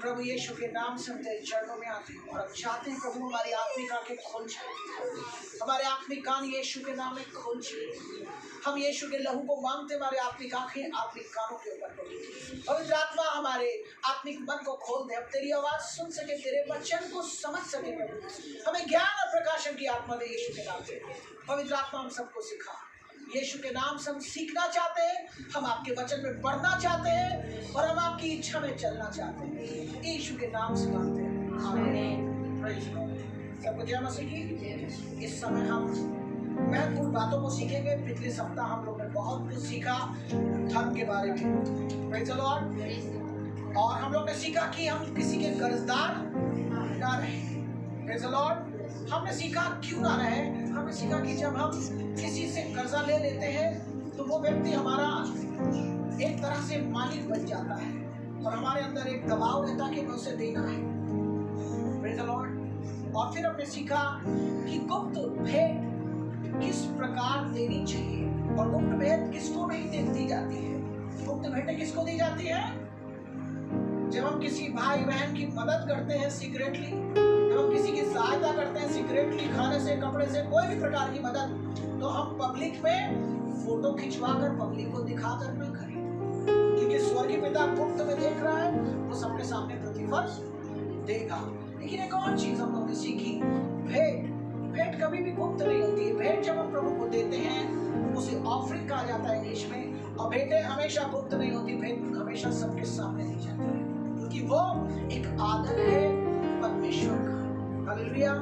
प्रभु यीशु के नाम से हम तेरे चरणों में आते हैं और हम चाहते हैं प्रभु हमारी आत्मिक आंखें खोल जाए, हमारे आत्मिक कान यीशु के नाम में खोल जाए। हम यीशु के लहू को मांगते हमारे आत्मिक आंखें आत्मिक कानों के ऊपर पड़ी। पवित्र आत्मा हमारे आत्मिक मन को खोल दे, हम तेरी आवाज सुन सके, तेरे वचन को समझ सके प्रभु। हमें ज्ञान और प्रकाशन की आत्मा दे यीशु के नाम से। पवित्र आत्मा हम सबको सिखा, यीशु के नाम से हम सीखना चाहते हैं, हम आपके वचन में बढ़ना चाहते हैं और हम आपकी इच्छा में चलना चाहते हैं। यीशु के नाम से मांगते हैं, आमीन। Praise God. सबको जय मसीह की। इस समय हम महत्वपूर्ण बातों को सीखेंगे। पिछले सप्ताह हम लोग ने बहुत कुछ सीखा धर्म के बारे में, प्रेज़ द लॉर्ड। और हम लोग ने सीखा कि हम किसी के कर्जदार ना रहें, प्रेज़ द लॉर्ड। हमने सीखा क्यों ना रहे, हमने सीखा कि जब हम किसी से कर्जा ले लेते हैं तो वो व्यक्ति हमारा एक तरह से मालिक बन जाता है और हमारे अंदर एक दबाव रहता है कि हमें उसे देना है, प्रेज़ द लॉर्ड। और फिर हमने सीखा कि गुप्त भेंट किस प्रकार देनी चाहिए और गुप्त भेंट किसको नहीं दी जाती है। गुप्त भेंटें किसको दी जाती है? जब हम किसी भाई बहन की मदद करते हैं सीक्रेटली, जब हम किसी की सहायता करते हैं सीक्रेटली, खाने से, कपड़े से, कोई भी प्रकार की मदद, तो हम पब्लिक में फोटो खिंचवाकर पब्लिक को दिखाकर न करें, क्योंकि स्वर्गीय पिता गुप्त में देख रहा है, वो सबके सामने प्रतिफल देगा। लेकिन एक और चीज हम लोगों ने सीखी, भेंट कभी भी गुप्त नहीं होती है। भेंट जब हम प्रभु को देते हैं उसे ऑफरिंग कहा जाता है इंग्लिश में, और भेंटें हमेशा गुप्त नहीं होती, भेंट हमेशा सबके सामने दी जाती है, क्योंकि वो एक आदर है परमेश्वर का। हालेलुया।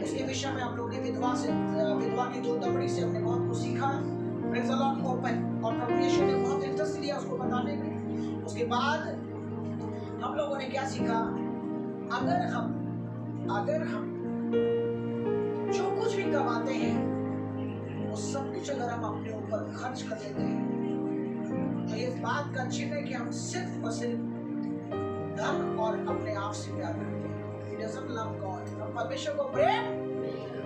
उसके विषय में हम लोग ने विधवा की जो दमड़ी से हमने बहुत कुछ सीखा, प्रेज़ द लॉर्ड, ओपन। और प्रभु यीशु ने बहुत इंटरेस्ट लिया उसको बताने में। उसके बाद हम लोगों ने क्या सीखा, अगर हम जो कुछ भी कमाते हैं वो सब कुछ अगर हम अपने ऊपर खर्च कर देते हैं तो ये बात का चिन्ह है कि हम सिर्फ और सिर्फ धन और अपने आप से प्यार करते हैं। He doesn't love God। हम परमेश्वर को प्रेम,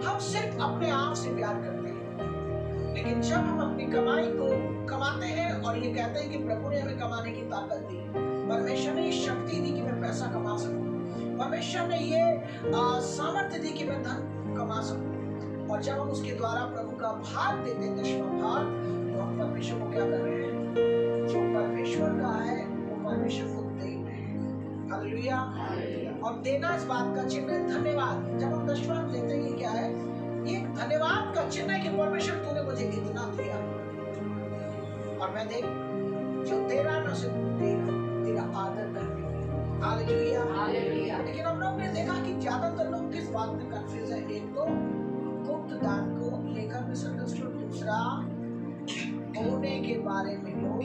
हम सिर्फ अपने आप से प्यार करते हैं। लेकिन जब हम अपनी कमाई को कमाते हैं और ये कहते हैं कि प्रभु ने हमें कमाने की ताकत दी, परमेश्वर ने ये शक्ति दी कि मैं पैसा कमा सकूं, परमेश्वर ने ये सामर्थ्य दी कि मैं धन कमा सकूं, और जब हम उसके द्वारा प्रभु का भाग देते हैं, दशवां भाग, तो हम परमेश्वर को क्या कर रहे हैं? जो परमेश्वर का है वो परमेश्वर को दे रहे हैं। हालेलुया। और देना इस बात का चिन्ह है धन्यवाद। जब हम दशवां देते हैं, ये क्या है? ये धन्यवाद का चिन्ह है कि परमेश्वर तूने मुझे इतना दिया और मैं देख जो दे रहा मैं उसे तेरा आदर करने। Hallelujah, hallelujah. लेकिन हम लोग ने देखा कि ज्यादातर लोग किस बात में कंफ्यूज है। एक तो गुप्त दान को लेकर मिसअंडरस्टूड, दूसरा होने के बारे में लोग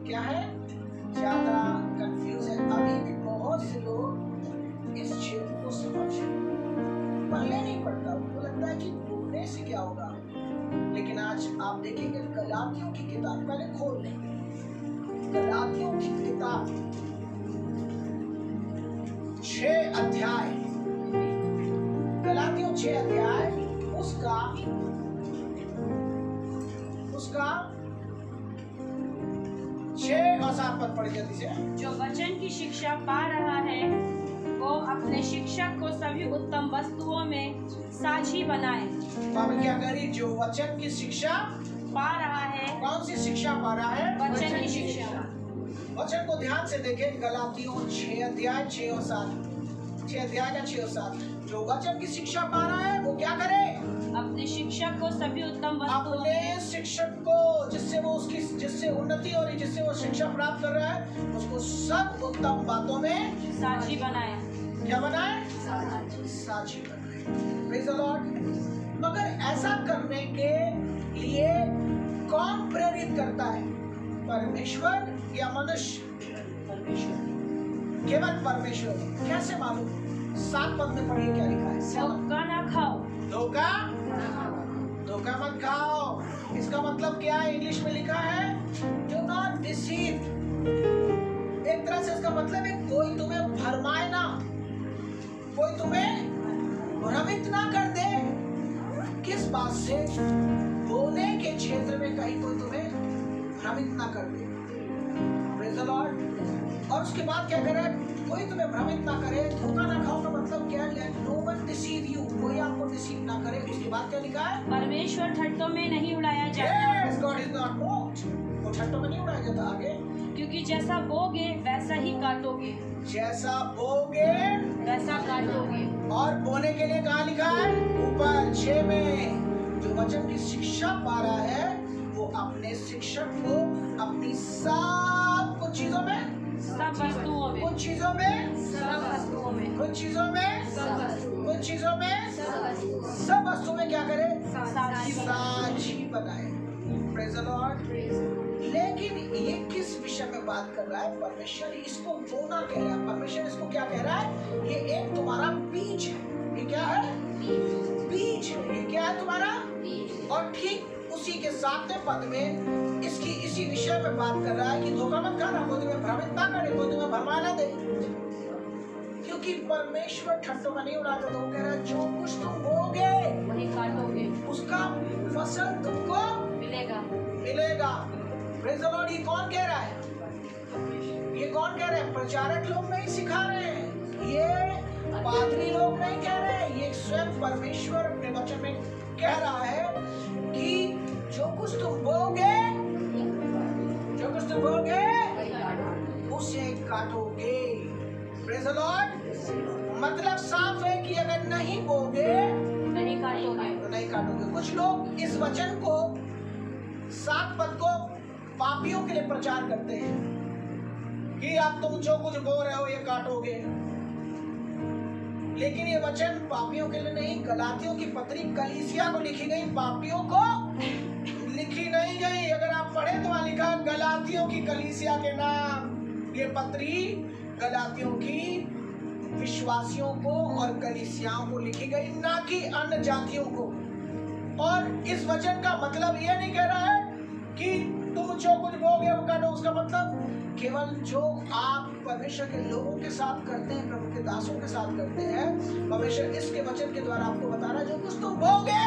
क्या है, ज्यादा कंफ्यूज है। अभी भी बहुत से लोग इस क्षेत्र को समझ पहले नहीं पड़ता, उनको लगता है कि बोलने से क्या होगा। लेकिन आज आज आप देखेंगे गलातियों की किताब, पहले खोल लेंगे गलातियों की किताब 6 अध्याय, गलातियों 6 अध्याय उसका 6 और 7 पद पढ़ जल्दी से। जो वचन की शिक्षा पा रहा है वो अपने शिक्षक को सभी उत्तम वस्तुओं में साझी बनाए। बाबा क्या करी? जो वचन की शिक्षा पा रहा है। कौन सी शिक्षा पा रहा है? वचन की शिक्षा। वचन को ध्यान से देखें, गलातियों 6 अध्याय 6 और 7, 6 अध्याय का 6 और 7। जो वचन की शिक्षा पा रहा है वो क्या करे? अपने शिक्षक को सभी उत्तम वस्तुओं अपने में, शिक्षक को जिससे उन्नति हो रही, जिससे वो शिक्षा प्राप्त कर रहा है, उसको सब उत्तम बातों में साझी बनाए। क्या बनाए? साझी बनाए। Praise the Lord. मगर ऐसा करने के लिए कौन प्रेरित करता है? परमेश्वर या मनुष्य? परमेश्वर, केवल परमेश्वर। कैसे मालूम? 7 पद में पढ़िए क्या लिखा है। धोखा ना खाओ। धोखा मत खाओ। इसका मतलब क्या है? इंग्लिश में लिखा है डू नॉट डिसीव। एक तरह से इसका मतलब है कोई तुम्हें भरमाए ना, कोई तुम्हें भ्रमित ना कर दे। किस बात से? बोने के क्षेत्र में कहीं कोई तुम्हें भ्रमित ना कर दे। Praise the lord. और उसके बाद क्या करे? कोई तुम्हें भ्रमित ना करे। धोखा ना खाओ का मतलब क्या है? नो वन डिसीव यू, कोई आपको डिसीव ना करे। उसके बाद क्या लिखा है? परमेश्वर ठट्टों में नहीं उड़ाया जाता। Yes, God is not mocked। वो ठट्टों में नहीं उड़ाया जाता। आगे, क्योंकि जैसा बोगे वैसा ही काटोगे। जैसा बोगे वैसा काटोगे। और बोने के लिए कहाँ लिखा है? ऊपर 6 में। जो वचन की शिक्षा पा रहा है वो अपने शिक्षक को अपनी सब कुछ चीजों में, सब वस्तुओं में, कुछ चीजों में, सब वस्तुओं में, कुछ चीजों में, सब वस्तुओं कुछ चीजों में, सब वस्तुओं में क्या करे? साझी बनाए। Praise the Lord. लेकिन ये किस विषय में बात कर रहा है? परमेश्वर इसको बोना कह रहा है। परमेश्वर इसको क्या कह रहा है? ये एक तुम्हारा बीज है। ये क्या है? बीज है। ये क्या है? तुम्हारा। और ठीक उसी के 7वें पद में इसी विषय में बात कर रहा है कि धोखा मत खाना, कोई तुम्हें भ्रमित ना करे, कोई तुम्हें भरमा ना दे। क्योंकि परमेश्वर ठट्टों में नहीं उड़ाता। तो वो कह रहा है जो कुछ तुम बोगे वही काटोगे, उसका फसल तुमको मिलेगा। Praise the Lord. ये कौन कह रहा है? ये कौन कह रहे हैं? प्रचारक लोग नहीं सिखा रहे हैं, ये पादरी लोग नहीं कह रहे हैं, ये स्वयं परमेश्वर अपने वचन में कह रहा है कि जो कुछ तुम बोगे, जो कुछ तुम बोगे उसे काटोगे। Praise the Lord. मतलब साफ है कि अगर नहीं बोगे नहीं काटोगे तो नहीं काटोगे। कुछ लोग इस वचन को 7 पद को पापियों के लिए प्रचार करते हैं कि अब तुम जो कुछ बो रहे हो ये काटोगे। लेकिन ये वचन पापियों के लिए नहीं, गलातियों की पत्री कलीसिया को लिखी गई, पापियों को लिखी नहीं गई। अगर आप पढ़े तो वहां लिखा गलातियों की कलीसिया के नाम। ये पत्री गलातियों की विश्वासियों को और कलीसियाओं को लिखी गई, ना कि अन्य जातियों को। और इस वचन का मतलब ये नहीं कह रहा है कि तुम जो कुछ बोगे वो काटो। उसका मतलब केवल जो आप परमेश्वर के लोगों के साथ करते हैं, प्रभु के दासों के साथ करते हैं, परमेश्वर इसके वचन के द्वारा आपको बता रहा है जो कुछ तुम बोगे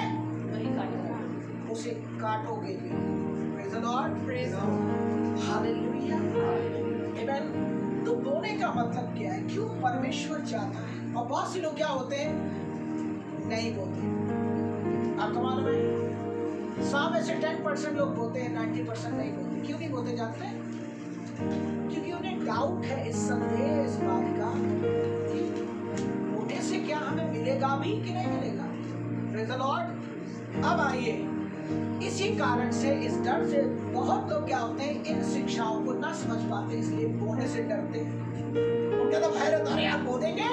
वही काटोगे, उसे काटोगे भी। Praise the Lord. हालेलुया। आमेन। तो बोने का मतलब क्या है? क्यों परमेश्वर चाहता है? और बहुत से लोग क्या होते हैं? नहीं बोते। आपको मालूम है 100 में से 10% लोग बोते हैं, 90% नहीं बोते। क्यों नहीं बोते जानते हैं? क्योंकि उन्हें डाउट है, इस संदेह, इस बात का होने से क्या हमें मिलेगा भी कि नहीं मिलेगा। Praise the Lord. अब आइए, इसी कारण से, इस डर से बहुत लोग क्या होते हैं, इन शिक्षाओं को ना समझ पाते, इसलिए बोलने से डरते हैं। उनका तो भय रहता है, आप बोलेंगे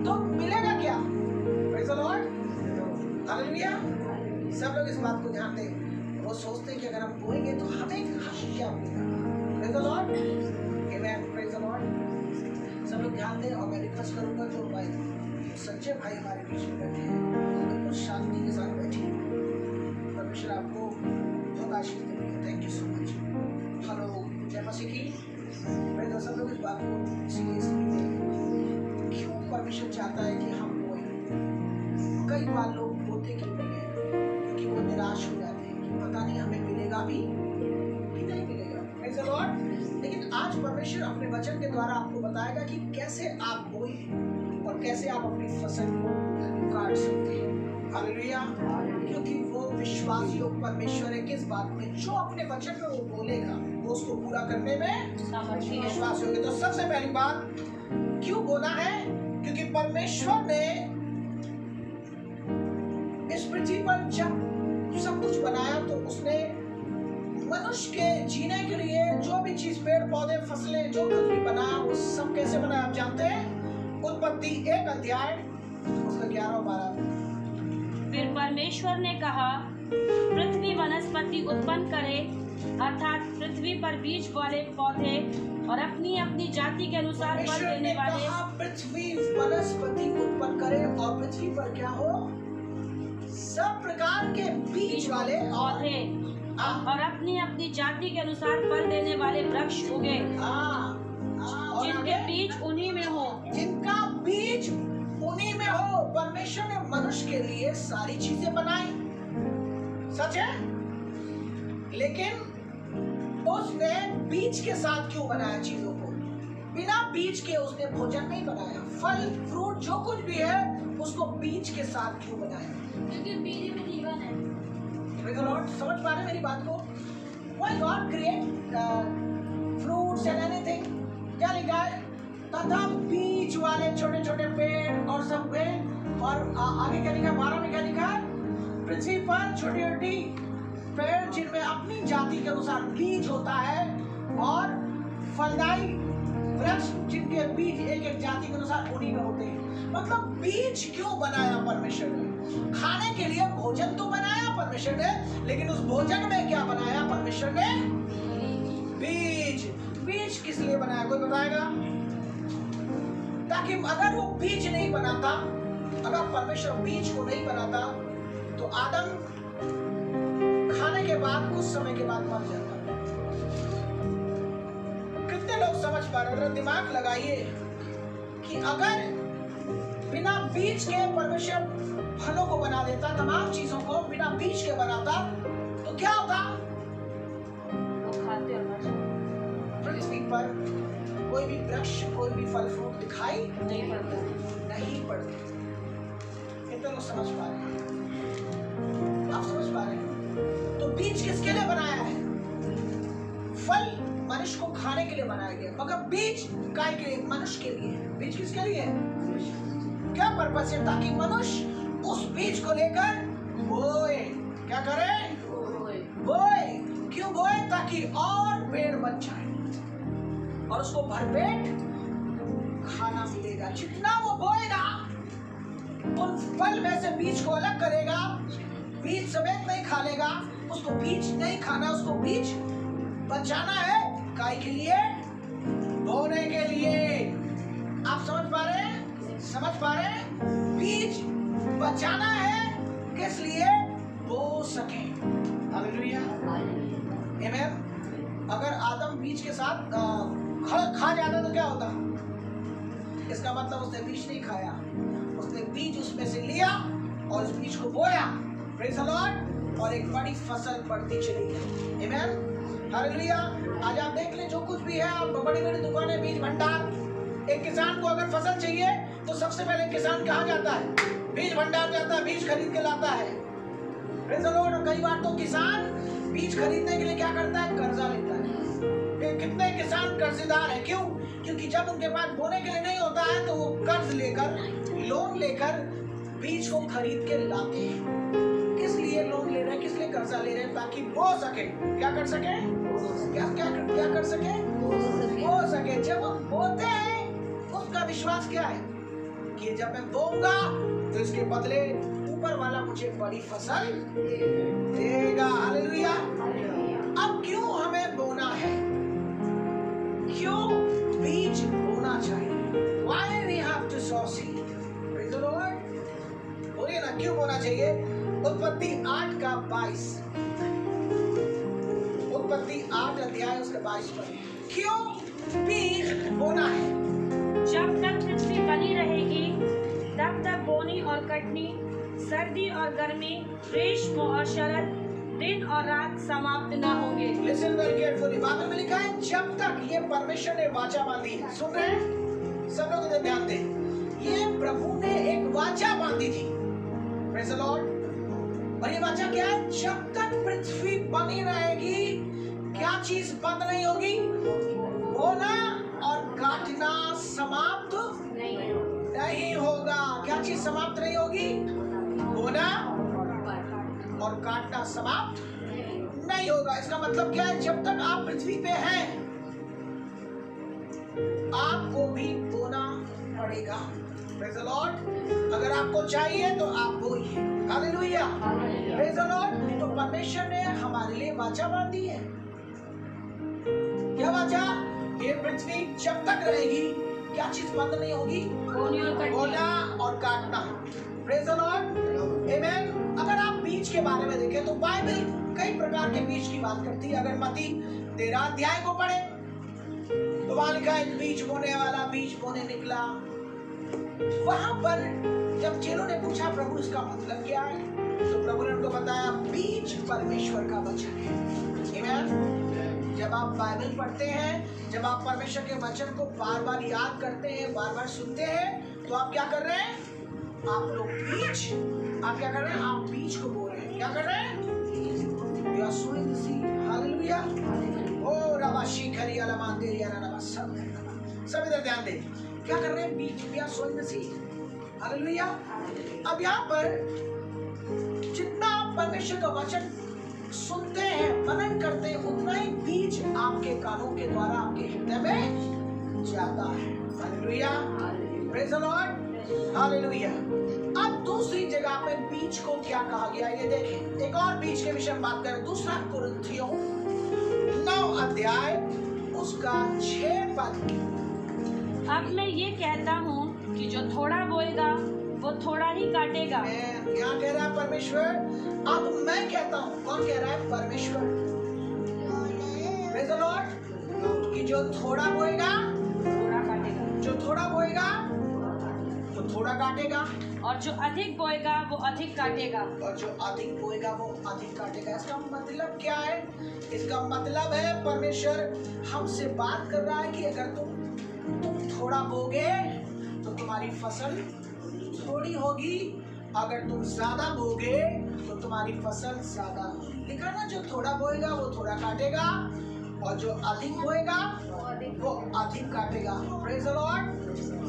तो मिलेगा क्या? Praise the Lord. हालेलुया। सब लोग इस बात को ध्यान दें। वो सोचते हैं कि अगर हम बोलेंगे तो हमें क्या मिलेगा। Praise the lord. Amen. Praise the Lord. सब लोग ध्यान दें। और मैं रिक्वेस्ट करूंगा जो भाई सच्चे भाई हमारे बीच में बैठे हैं, बिल्कुल शांति के साथ बैठिए। परमेश्वर आपको कभी भी नहीं मिलेगा। Praise the Lord। लेकिन आज परमेश्वर अपने वचन के द्वारा आपको बताएगा कि कैसे आप बोएं और कैसे आप अपनी फसल को काट सकते हैं। हालेलुया। क्योंकि वो विश्वास योग परमेश्वर है किस बात में, जो अपने वचन में वो बोलेगा वो उसको पूरा करने में विश्वास योग्य। तो सबसे पहली बात, क्यों बोला है? क्योंकि परमेश्वर ने इस पृथ्वी पर जब सब कुछ बनाया तो उसने मनुष्य के जीने के लिए जो भी चीज, पेड़ पौधे, फसलें, जो कुछ भी बनाया वो सब कैसे बनाया आप जानते हैं? उत्पत्ति 1 अध्याय उसका 11 और 12। फिर परमेश्वर ने कहा, पृथ्वी वनस्पति उत्पन्न करे, अर्थात पृथ्वी पर बीज वाले पौधे और अपनी अपनी जाति के अनुसार फल देने वाले। पृथ्वी वनस्पति उत्पन्न करे और पृथ्वी पर क्या हो? सब प्रकार के बीज वाले पौधे और अपनी अपनी जाति के अनुसार फल देने वाले वृक्ष उगे, जिनके बीज उन्हीं में हो। जिनका बीज उन्हीं में हो। परमेश्वर ने मनुष्य के लिए सारी चीजें बनाई, सच है, लेकिन उसने बीज के साथ क्यों बनाया चीजों को? बिना बीज के उसने भोजन नहीं बनाया। फल फ्रूट जो कुछ भी है उसको बीज के साथ क्यों बनाया? क्योंकि बीज में जीवन है। लॉर्ड, समझ पा रहे हैं मेरी बात को? Why God create fruits and anything? क्या लिखा है? तथा बीज वाले छोटे छोटे पेड़ और सब हुए। और आगे क्या लिखा है? 12 में क्या लिखा है? पृथ्वी पर छोटी छोटी पेड़ जिनमें अपनी जाति के अनुसार बीज होता है और फलदायी वृक्ष जिनके बीज एक एक जाति के अनुसार उन्हीं में होते हैं। मतलब बीज क्यों बनाया परमेश्वर ने? खाने के लिए भोजन तो बनाया परमेश्वर ने, लेकिन उस भोजन में क्या बनाया परमेश्वर ने? बीज। बीज किस लिए बनाया कोई बताएगा? ताकि अगर वो बीज नहीं बनाता, अगर परमेश्वर बीज को नहीं बनाता तो आदम खाने के बाद कुछ समय के बाद मर जाता। कितने लोग समझ पा रहे हैं? दिमाग लगाइए कि अगर बिना बीज के परमेश्वर फलों को बना देता, तमाम चीजों को बिना बीज के बनाता, तो क्या होता? खाते और पृथ्वी पर कोई भी वृक्ष, कोई भी फल फ्रूट दिखाई नहीं पड़ते। कितने लोग समझ पा रहे हैं? आप समझ पा रहे हैं? तो बीज किसके लिए बनाया है? फल मनुष्य को खाने के लिए बनाया गया, मगर बीज काय के लिए? मनुष्य के लिए। बीज किसके लिए? क्या पर्पस है? ताकि मनुष्य उस बीज को लेकर बोए। क्या करे? बोए। क्यों बोए? ताकि और पेड़ बन जाए और उसको भरपेट खाना मिलेगा। जितना वो बोएगा उन फल में से बीज को अलग करेगा, बीज समेत नहीं खा लेगा। उसको बीज नहीं खाना, उसको बीज बचाना है। काय के लिए? बोने के लिए। आप समझ पा रहे हैं? समझ पा रहे हैं? बीज बचाना है, किस लिए? बो सके। हालेलुया, आमीन। अगर आदम बीज के साथ खा जाता तो क्या होता? इसका मतलब उसने बीज नहीं खाया, उसने बीज उसमें से लिया और उस बीज को बोया। Praise the lord. और एक बड़ी फसल बढ़ती चली गई। आमीन, हालेलुया। आज आप देख लें, जो कुछ भी है, आप बड़ी बड़ी दुकानें, बीज भंडार। एक किसान को अगर फसल चाहिए तो सबसे पहले किसान कहाँ जाता है? बीज भंडार जाता है, बीज खरीद के लाता है। Praise the Lord. कई बार तो किसान बीज खरीदने के लिए क्या करता है? कर्जा लेता है। कितने किसान कर्जदार हैं? क्यों? क्योंकि जब उनके पास बोने के लिए नहीं होता है तो वो कर्ज लेकर, लोन लेकर बीज को खरीद के लाते हैं। किस लिए लोन ले रहे हैं? किस लिए कर्जा ले रहे हैं? ताकि बो सके। क्या कर सके? क्या क्या क्या कर सके? बो सके। जब हम बोते हैं उसका विश्वास क्या है कि जब मैं बोऊंगा तो इसके बदले ऊपर वाला मुझे बड़ी फसल देगा। हालेलुया। अब क्यों हमें बोना है? क्यों बीज बोना चाहिए? Why we have to sow seed? Praise the Lord. बोलिए ना, क्यों बोना चाहिए? उत्पत्ति 8 का 22। उत्पत्ति 8 अध्याय उसका 22 पर। क्यों बीज बोना है? जब तक पृथ्वी बनी रहेगी तब तक बोनी और कटनी, सर्दी और गर्मी, ग्रीष्म और शरद, दिन और रात समाप्त न होंगे। Listen very carefully. बाइबल में लिखा है जब तक ये परमेश्वर ने वाचा बांधी है। सुन रहे हैं? सब लोग इधर ध्यान दें। ये प्रभु ने एक वाचा बांधी थी। Praise the Lord. और ये वाचा क्या है? जब तक पृथ्वी बनी रहेगी, क्या चीज बंद नहीं होगी? बोना और काटना समाप्त नहीं होगा। क्या चीज समाप्त नहीं होगी? बोना और काटना समाप्त नहीं होगा। इसका मतलब क्या है? जब तक आप पृथ्वी पे हैं, आपको भी बोना पड़ेगा। Praise the Lord. अगर आपको चाहिए तो आप बोइए। हालेलुया। Praise the Lord. तो परमेश्वर ने हमारे लिए वाचा बांधी है। क्या वाचा? ये पृथ्वी जब तक रहेगी, क्या चीज बंद नहीं होगी? बोना और काटना। Praise the Lord. Amen. अगर आप बीज के बारे में देखें तो बाइबल कई प्रकार के बीज की बात करती है। अगर मत्ती 13 अध्याय को पढ़े तो वहां लिखा है बीज बोने वाला बीज बोने निकला। वहां पर जब चेलों ने पूछा प्रभु इसका मतलब क्या है, तो प्रभु ने उनको बताया बीज परमेश्वर का वचन है। Amen. जब आप बाइबल पढ़ते हैं, जब आप परमेश्वर के वचन को बार बार याद करते हैं, बार बार सुनते हैं, तो आप क्या कर रहे हैं? आप लोग बीज, आप क्या कर रहे हैं? आप बीज को बोल रहे हैं। क्या कर रहे हैं? You are sowing the seed. Hallelujah. ओ रबाशी खरिया लमांदे या रबा सब इधर ध्यान दें। क्या कर रहे हैं? बीज। We are sowing the seed. Hallelujah. अब यहाँ पर जितना आप परमेश्वर का वचन सुनते हैं, मनन करते हैं, उतना ही बीज आपके कानों के द्वारा आपके हृदय में जाता है। Hallelujah. Praise the Lord. Hallelujah. अब दूसरी जगह पे बीज को क्या कहा गया ये देखें। एक और बीज के विषय में बात करें। दूसरा कुरिन्थियों 9 अध्याय उसका 6 पद। अब मैं ये कहता हूँ कि जो थोड़ा बोएगा वो थोड़ा ही काटेगा। यहाँ कह रहा है परमेश्वर। अब मैं कहता हूँ, कौन कह रहा है? परमेश्वर। Praise the Lord. कि जो थोड़ा बोएगा थोड़ा काटेगा, जो थोड़ा बोएगा तो थोड़ा काटेगा, और जो अधिक बोएगा वो अधिक काटेगा। और जो अधिक बोएगा वो अधिक काटेगा। इसका मतलब क्या है? इसका मतलब है परमेश्वर हमसे बात कर रहा है कि अगर तुम थोड़ा बोगे तो तुम्हारी फसल थोड़ी होगी, अगर तुम ज्यादा बोगे तो तुम्हारी फसल ज्यादा होगी। लिखा ना, जो थोड़ा बोएगा वो थोड़ा काटेगा, और जो अधिक बोएगा वो अधिक काटेगा। Praise the Lord.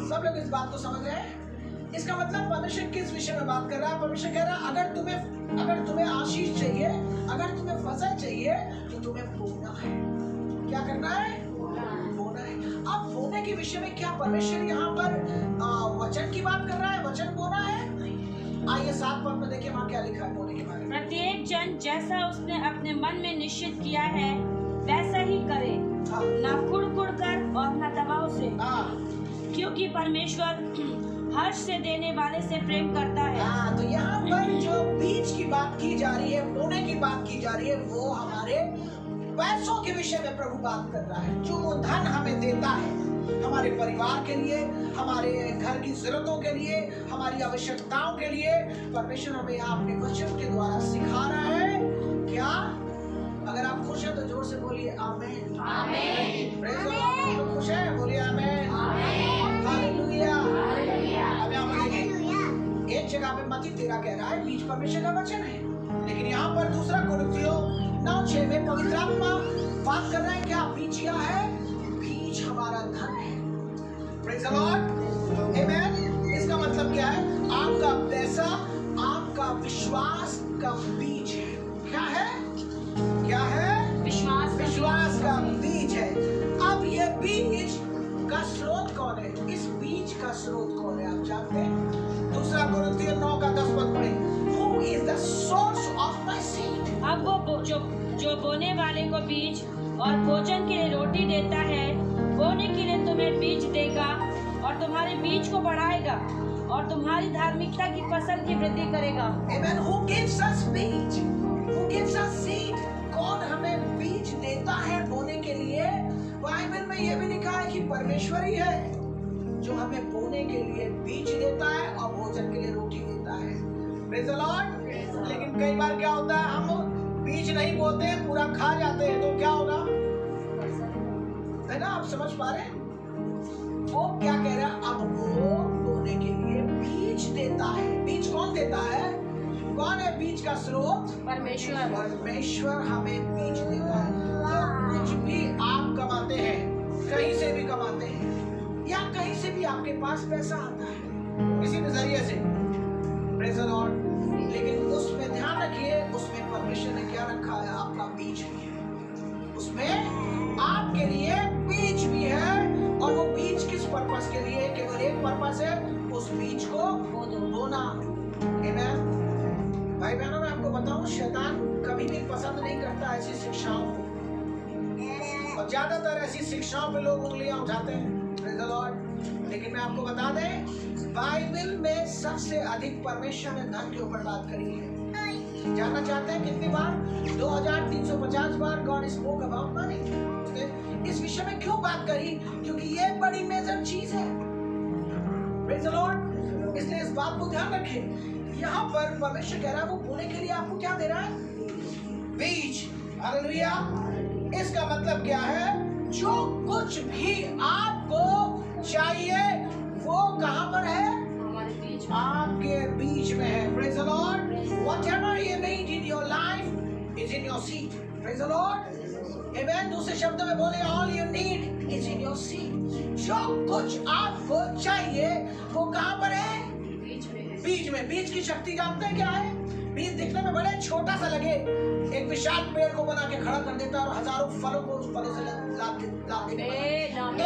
सब लोग इस बात को समझ रहे हैं? इसका मतलब परमेश्वर किस विषय में बात कर रहा है? परमेश्वर कह रहा है अगर तुम्हें आशीष चाहिए, अगर तुम्हें फसल चाहिए, तो तुम्हें बोना है। क्या करना है? बोना है। अब बोने के विषय में क्या परमेश्वर यहाँ पर वचन की बात कर रहा है? वचन बोना है? आइए 7 पद में देखिए वहाँ क्या लिखा है बोने के बारे में। प्रत्येक जन जैसा उसने अपने मन में निश्चित किया है वैसा ही करे, ना कुड़ कर और न दबाव से, क्योंकि परमेश्वर हर्ष से देने वाले से प्रेम करता है। तो यहाँ पर जो बीज की बात की जा रही है, बोने की बात की जा रही है, वो हमारे पैसों के विषय में प्रभु बात कर रहा है। जो वो धन हमें देता है हमारे परिवार के लिए, हमारे घर की जरूरतों के लिए, हमारी आवश्यकताओं के लिए, परमेश्वर हमें अपने वचन के द्वारा सिखा रहा है। क्या? अगर आप खुश हैं तो जोर से बोलिए आमीन। आमीन। Praise the Lord. आप खुश हैं? बोलिए आमीन। आमीन। हालेलुया। अब यहाँ पर देखिए, एक जगह पे मत्ती 13 कह रहा है बीज परमेश्वर का वचन है, लेकिन यहाँ पर दूसरा कुरिन्थियों 9:6 में पवित्र आत्मा बात कर रहा है क्या? बीज क्या है? बीज हमारा धन है। Praise the lord. आमीन। इसका मतलब क्या है? आपका पैसा आपका विश्वास का बीज है। क्या है? क्या है? विश्वास का बीज है। अब ये बीज का स्रोत कौन है? इस बीज का स्रोत कौन है? आप जानते हैं? दूसरा कुरिन्थियों 9 का 10 पद पढ़ें। Who is the source of my seed? अब वो जो बोने वाले को बीज और भोजन के लिए रोटी देता है, बोने के लिए तुम्हें बीज देगा और तुम्हारे बीज को बढ़ाएगा और तुम्हारी धार्मिकता की फसल की वृद्धि करेगा। Amen. Who gives us बीज? Who gives us seed? कौन हमें बीज देता है बोने के लिए? बाइबल में यह भी लिखा है कि परमेश्वर ही है जो हमें बोने के लिए बीज देता है और भोजन के लिए रोटी देता है। Praise the Lord. लेकिन कई बार क्या होता है, हम बीज नहीं बोते हैं, पूरा खा जाते हैं, तो क्या होगा? है ना, आप समझ पा रहे हैं? वो क्या कह रहा है? अब वो बोने के लिए बीज देता है। बीज कौन देता है? कौन है बीज का स्रोत? परमेश्वर। परमेश्वर हमें बीज देता है। तो कुछ भी आप कमाते हैं, कहीं से भी कमाते हैं, या कहीं से भी आपके पास पैसा आता है किसी नजरिए से, प्रेज़ द लॉर्ड, लेकिन उसमें ध्यान रखिए, उसमें परमेश्वर ने क्या रखा है? आपका बीज भी है, उसमें आपके लिए बीज भी है। और वो बीज किस पर्पस के लिए? केवल एक पर्पस है, उस बीज को बोना। आमीन। भाई बहनों, मैं आपको बताऊं, शैतान कभी भी पसंद नहीं करता ऐसी शिक्षाओं को, और ज्यादातर ऐसी शिक्षाओं पे लोग उंगलियां उठाते हैं, प्रेज़ द लॉर्ड। लेकिन मैं आपको बता दें, बाइबल में सबसे अधिक परमेश्वर ने धन के ऊपर बात करी है। जानना चाहते हैं कितनी बार? 2350 बार गॉड स्पोक अबाउट मनी। उसने इस विषय में क्यों बात करी? क्योंकि ये बड़ी मेजर चीज है, प्रेज़ द लॉर्ड। इसलिए इस बात को ध्यान रखें। यहाँ पर परमेश्वर कह रहा है वो बोने के लिए आपको क्या दे रहा है? बीज। हालेलुया। इसका मतलब क्या है? जो कुछ भी आपको चाहिए वो कहाँ पर है? हमारे बीच, आपके बीच में है, praise the Lord. Whatever you need in your life is in your seed, praise the Lord. Amen. दूसरे शब्दों में बोले, all you need is in your seed. जो कुछ आपको चाहिए वो कहाँ पर है? बीच में है। बीज में। बीज की शक्ति जानते हैं क्या है? बीज दिखने में बड़े छोटा सा लगे, एक विशाल पेड़ को बना के खड़ा कर देता है और हजारों फलों को उस फलों से लाद देता है। एक आम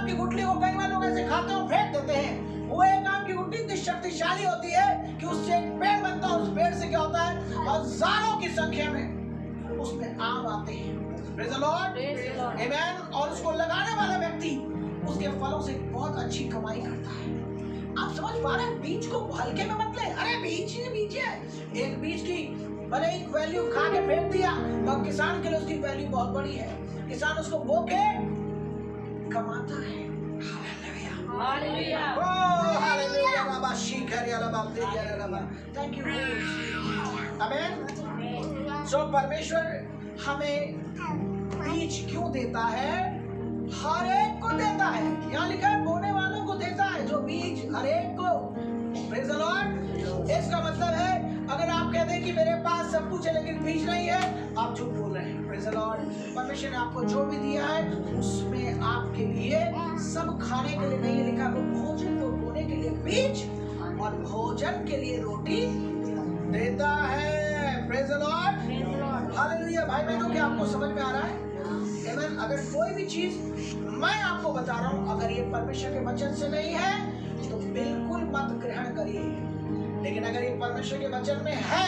की गुठली को कई बार लोग ऐसे खाते हो, फेंक देते हैं। वो एक आम की गुठली इतनी शक्तिशाली होती है कि उससे एक पेड़ बनता है। उस पेड़ से क्या होता है? हजारों की संख्या में उसमें आम आते हैं, प्रेज़ द लॉर्ड, आमीन। और उसको लगाने वाला व्यक्ति उसके फलों से बहुत अच्छी कमाई करता है। आप समझ पा रहे हैं? बीज को हल्के में मत ले। अरे बीज ही बीज है। एक बीज की भले ही वैल्यू खा के फेंक दिया, पर किसान के लिए उसकी वैल्यू बहुत बड़ी है। किसान उसको बो के कमाता है। हालेलुया। Oh hallelujah. बाबा शिखर या बाबा तेरी या बाबा, थैंक यू, आमीन। सो परमेश्वर हमें बीज क्यों देता है? हर एक को देता है। यहाँ लिखा है बोने वालों को देता है, जो बीज हर एक को, प्रेज़ द लॉर्ड। इसका मतलब है अगर आप कहते हैं कि मेरे पास सब कुछ है लेकिन बीज नहीं है, आप झूठ बोल रहे हैं, प्रेज़ द लॉर्ड। परमेश्वर ने आपको जो भी दिया है उसमें आपके लिए सब खाने के लिए नहीं लिखा, वो भोजन को बोने के लिए बीज और भोजन के लिए रोटी देता है, प्रेज़ द लॉर्ड, हालेलुया। भाई बहनों, क्या आपको समझ में आ रहा है? आमीन। अगर कोई भी चीज मैं आपको बता रहा हूँ अगर ये परमेश्वर के वचन से नहीं है तो बिल्कुल मत ग्रहण करिए, लेकिन अगर ये परमेश्वर के वचन में है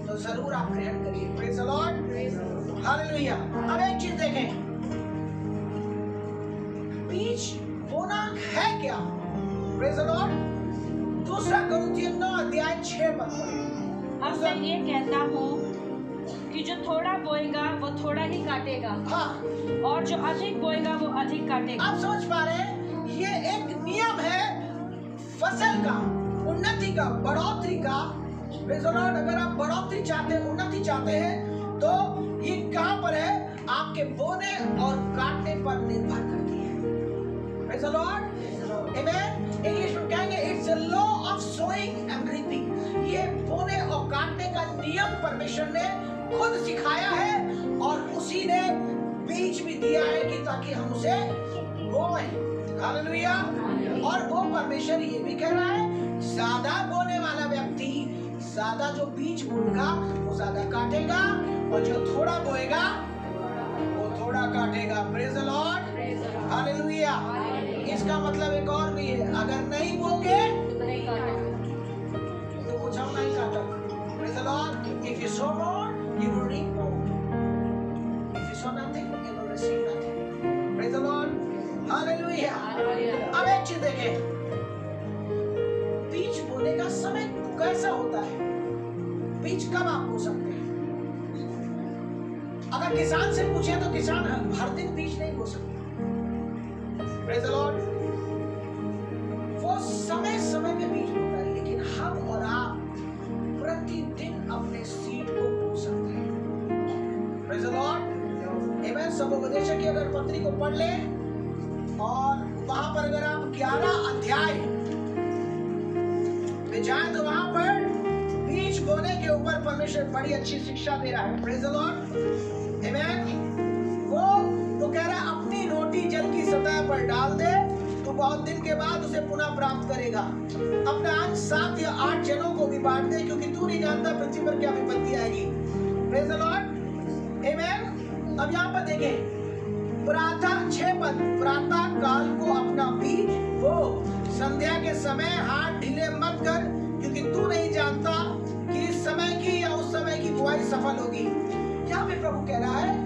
तो जरूर आप ग्रहण करिए, प्रेज़ द लॉर्ड, हालेलुया। अब एक चीज देखें, बीज बोना है क्या? Praise the Lord. दूसरा कुरिन्थियों 9:6 अब मैं ये कहता हूँ कि जो थोड़ा बोएगा वो थोड़ा ही काटेगा, हाँ, और जो अधिक बोएगा वो अधिक काटेगा। आप समझ पा रहे हैं? ये एक नियम है फसल का, उन्नति का, बढ़ोतरी का। Praise the Lord. अगर आप बढ़ोतरी चाहते हैं, उन्नति चाहते हैं, तो ये कहाँ पर है? आपके बोने और काटने पर निर्भर करती है, प्रेज़ द लॉर्ड, आमीन। इंग्लिश में कहेंगे it's a law of sowing and reaping. ये बोने और काटने का नियम परमेश्वर ने खुद सिखाया है और उसी ने बीज भी दिया है कि ताकि हम उसे बोएं, हालेलुया। और वो परमेश्वर ये भी कह रहा है ज्यादा बोने वाला व्यक्ति ज्यादा जो बीज बोएगा वो ज्यादा काटेगा, और जो थोड़ा बोएगा वो थोड़ा काटेगा, प्रेज़ द लॉर्ड, हालेलुया। इसका मतलब एक और भी है, अगर नहीं बोगे तो कुछ और नहीं काटोगे, praise the lord. If you sow more you will reap more. If you sow nothing, you will receive nothing. Praise the Lord. Hallelujah. अब एक चीज देखें, बीज बोने का समय कैसा होता है? बीज कब आप बो सकते हैं? अगर किसान से पूछे तो किसान हर दिन बीज नहीं बो सकते, Praise the Lord. वो समय समय पे बीज बोता है, लेकिन हम और आप प्रतिदिन अपने सीड को बो सकते हैं। Praise the Lord. Amen. सब उपदेशक की अगर पत्री को पढ़ ले और वहां पर अगर आप 11 अध्याय में जाएं तो वहां पर बीज बोने के ऊपर परमेश्वर बड़ी अच्छी शिक्षा दे रहा है। Praise the Lord. Amen. वो कह रहा है अपनी रोटी जल की सतह पर डाल दे तो बहुत दिन के बाद उसे पुनः प्राप्त करेगा। अपना अंश 7 या 8 जनों को भी बांट दे क्योंकि तू नहीं जानता पृथ्वी पर क्या विपत्ति आएगी। Praise the Lord. Amen. अब यहाँ पर देखें प्रातः 6 पद, प्रातः काल को अपना बीज बो, संध्या के समय हाथ ढीले मत कर क्योंकि तू नहीं जानता कि इस समय की या उस समय की बुआई सफल होगी। यहाँ पे प्रभु कह रहा है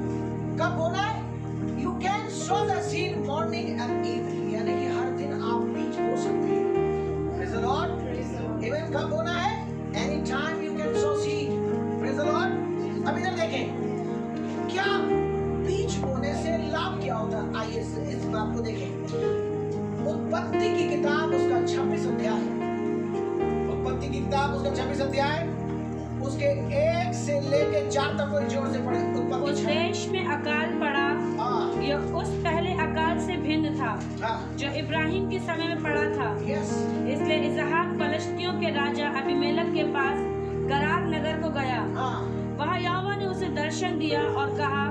कब बोना है? You can sow the seed morning and evening, यानी कि हर दिन आप बीज बो सकते हैं। Praise the Lord. Amen. कब बोना है? Anytime you can sow seed. Praise the Lord. अब इधर देखें क्या बीज बोने से लाभ क्या होता है? आइए इस बात को देखें। उत्पत्ति की किताब उसका 26 अध्याय, उत्पत्ति की किताब उसका 26 अध्याय उसके 1 से लेके 4 तक कोई जोर से पढ़े। उत्पत्ति उस देश में अकाल पड़ा, यह उस पहले अकाल से भिन्न था जो इब्राहिम के समय में पड़ा था। इसलिए इसहाक फलिश्तियों के राजा अबीमेलेक के पास गरार नगर को गया। वहाँ यहोवा ने उसे दर्शन दिया और कहा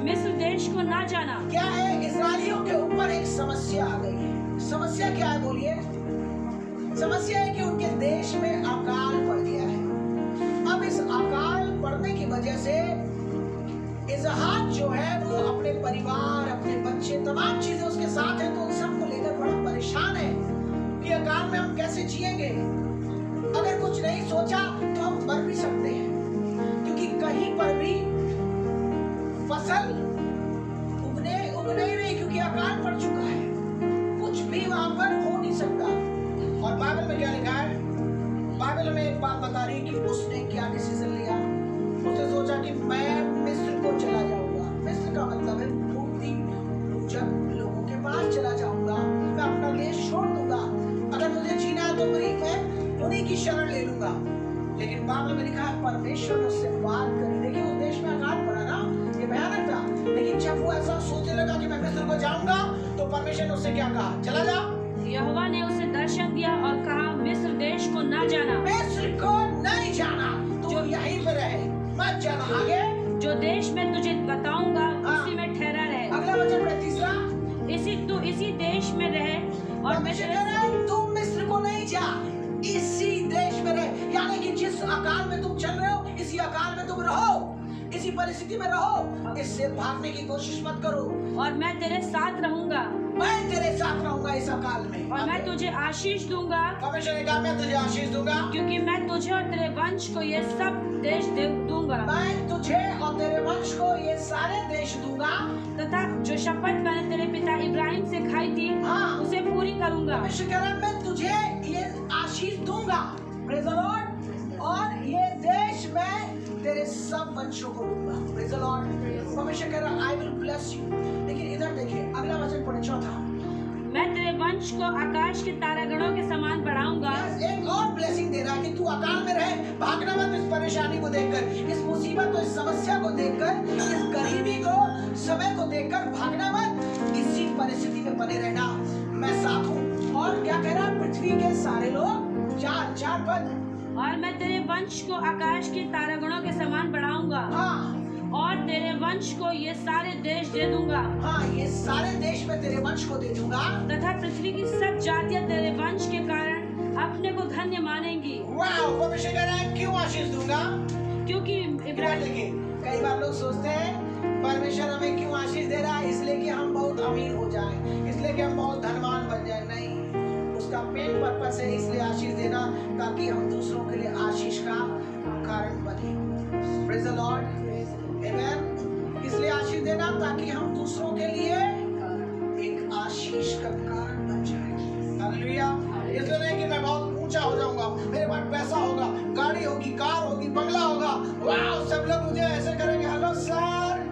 मिस्र देश को ना जाना। क्या है? इस्राएलियों के ऊपर एक समस्या आ गई है। समस्या क्या है बोलिए? समस्या है कि उनके देश में अकाल पड़ गया है। अब इस अकाल पड़ने की वजह से इसहाक जो है वो अपने परिवार, अपने बच्चे, तमाम चीजें उसके साथ है तो उन सबको लेकर बड़ा परेशान है कि अकाल में हम कैसे जिएंगे। अगर कुछ नहीं सोचा तो हम मर भी सकते हैं क्योंकि कहीं पर भी फसल उगने नहीं रही क्योंकि अकाल पड़ चुका है। कुछ भी वहां पर हो नहीं सकता। और बाइबल में क्या लिखा है? बाइबल में एक बात बता रही है कि उसने क्या डिसीजन लिया। उसने सोचा कि मैं मिस्र को चला जाऊंगा। मिस्र का मतलब है मूर्ति पूजक लोगों के पास चला जाऊंगा। मैं अपना देश छोड़ दूंगा। अगर मुझे जीना है तो मैं उन्हीं की शरण ले लूंगा। लेकिन बाइबल में लिखा है परमेश्वर ने उससे बात करी। देखिए उस देश में अकाल पड़ा ना, ये भयानक था। लेकिन जब वो ऐसा सोचने लगा कि मैं मिस्र को जाऊंगा तो परमेश्वर ने उससे क्या कहा? चला जा। यहोवा ने उसे दर्शन दिया और कहा मिस्र देश को ना जाना। मिस्र को नहीं जाना, तू यहीं पे रहे, मत जाना आगे। जो देश में तुझे बताऊंगा उसी में ठहरा रहे। अगला वचन में तीसरा, इसी देश में रहे और तू मिस्र को नहीं जा, इसी देश में रहे। यानी कि जिस अकाल में तुम चल रहे हो इसी अकाल में तुम रहो, इसी परिस्थिति में रहो, इससे भागने की कोशिश मत करो। और मैं तेरे साथ रहूंगा। मैं तेरे साथ रहूंगा इस अकाल में। और मैं तुझे आशीष दूंगा। परमेश्वर ने कहा मैं तुझे आशीष दूंगा क्योंकि मैं तुझे और तेरे वंश को ये सब देश दूंगा। मैं तुझे और तेरे वंश को ये सारे देश दूंगा तथा जो शपथ मैंने तेरे पिता इब्राहिम से खाई थी उसे पूरी करूंगा। परमेश्वर कह रहा है मैं तुझे ये आशीष दूंगा। Praise the lord. और ये देश मैं तेरे सब वंशों को दूंगा। Praise the Lord. परमेश्वर कह रहा है आई विल ब्लेस यू। लेकिन इधर देखिए अगला वचन पढ़े 4था। मैं तेरे वंश को आकाश के तारागणों के समान बढ़ाऊंगा। एक और ब्लेसिंग दे रहा है कि तू अकाल में रहे, भागना मत इस परेशानी को देखकर, इस मुसीबत को, इस समस्या को देखकर, इस गरीबी को, समय को देखकर भागना मत, इसी परिस्थिति में बने रहना। मैं साथ हूँ। और क्या कह रहा है? पृथ्वी के सारे लोग, चार पद। और मैं तेरे वंश को आकाश के तारागणों के समान बढ़ाऊंगा। और तेरे वंश को ये सारे देश दे दूंगा। ये सारे देश में तेरे वंश को दे दूंगा। तथा पृथ्वी की सब जातियां तेरे वंश के कारण अपने को धन्य मानेंगी। वाह! परमेश्वर कह रहा है क्यों आशीष दूंगा? क्योंकि इब्राहिम, कई बार लोग सोचते हैं परमेश्वर हमें क्यों आशीष दे रहा है? इसलिए कि हम बहुत अमीर हो जाएं, इसलिए कि हम बहुत धनवान बन जाएं। नहीं, उसका मेन पर्पस है इसलिए आशीष देना ताकि हम दूसरों के लिए आशीष का कारण बने। Praise the lord. आमेन। इसलिए आशीष देना ताकि हम दूसरों के लिए एक आशीष का कारण बन जाए। हालेलुया। इसलिए नहीं कि मैं बहुत ऊंचा हो जाऊंगा, मेरे पास पैसा होगा, गाड़ी होगी, कार होगी, बंगला होगा, वाह सब लोग मुझे ऐसे करेंगे, हेलो सर,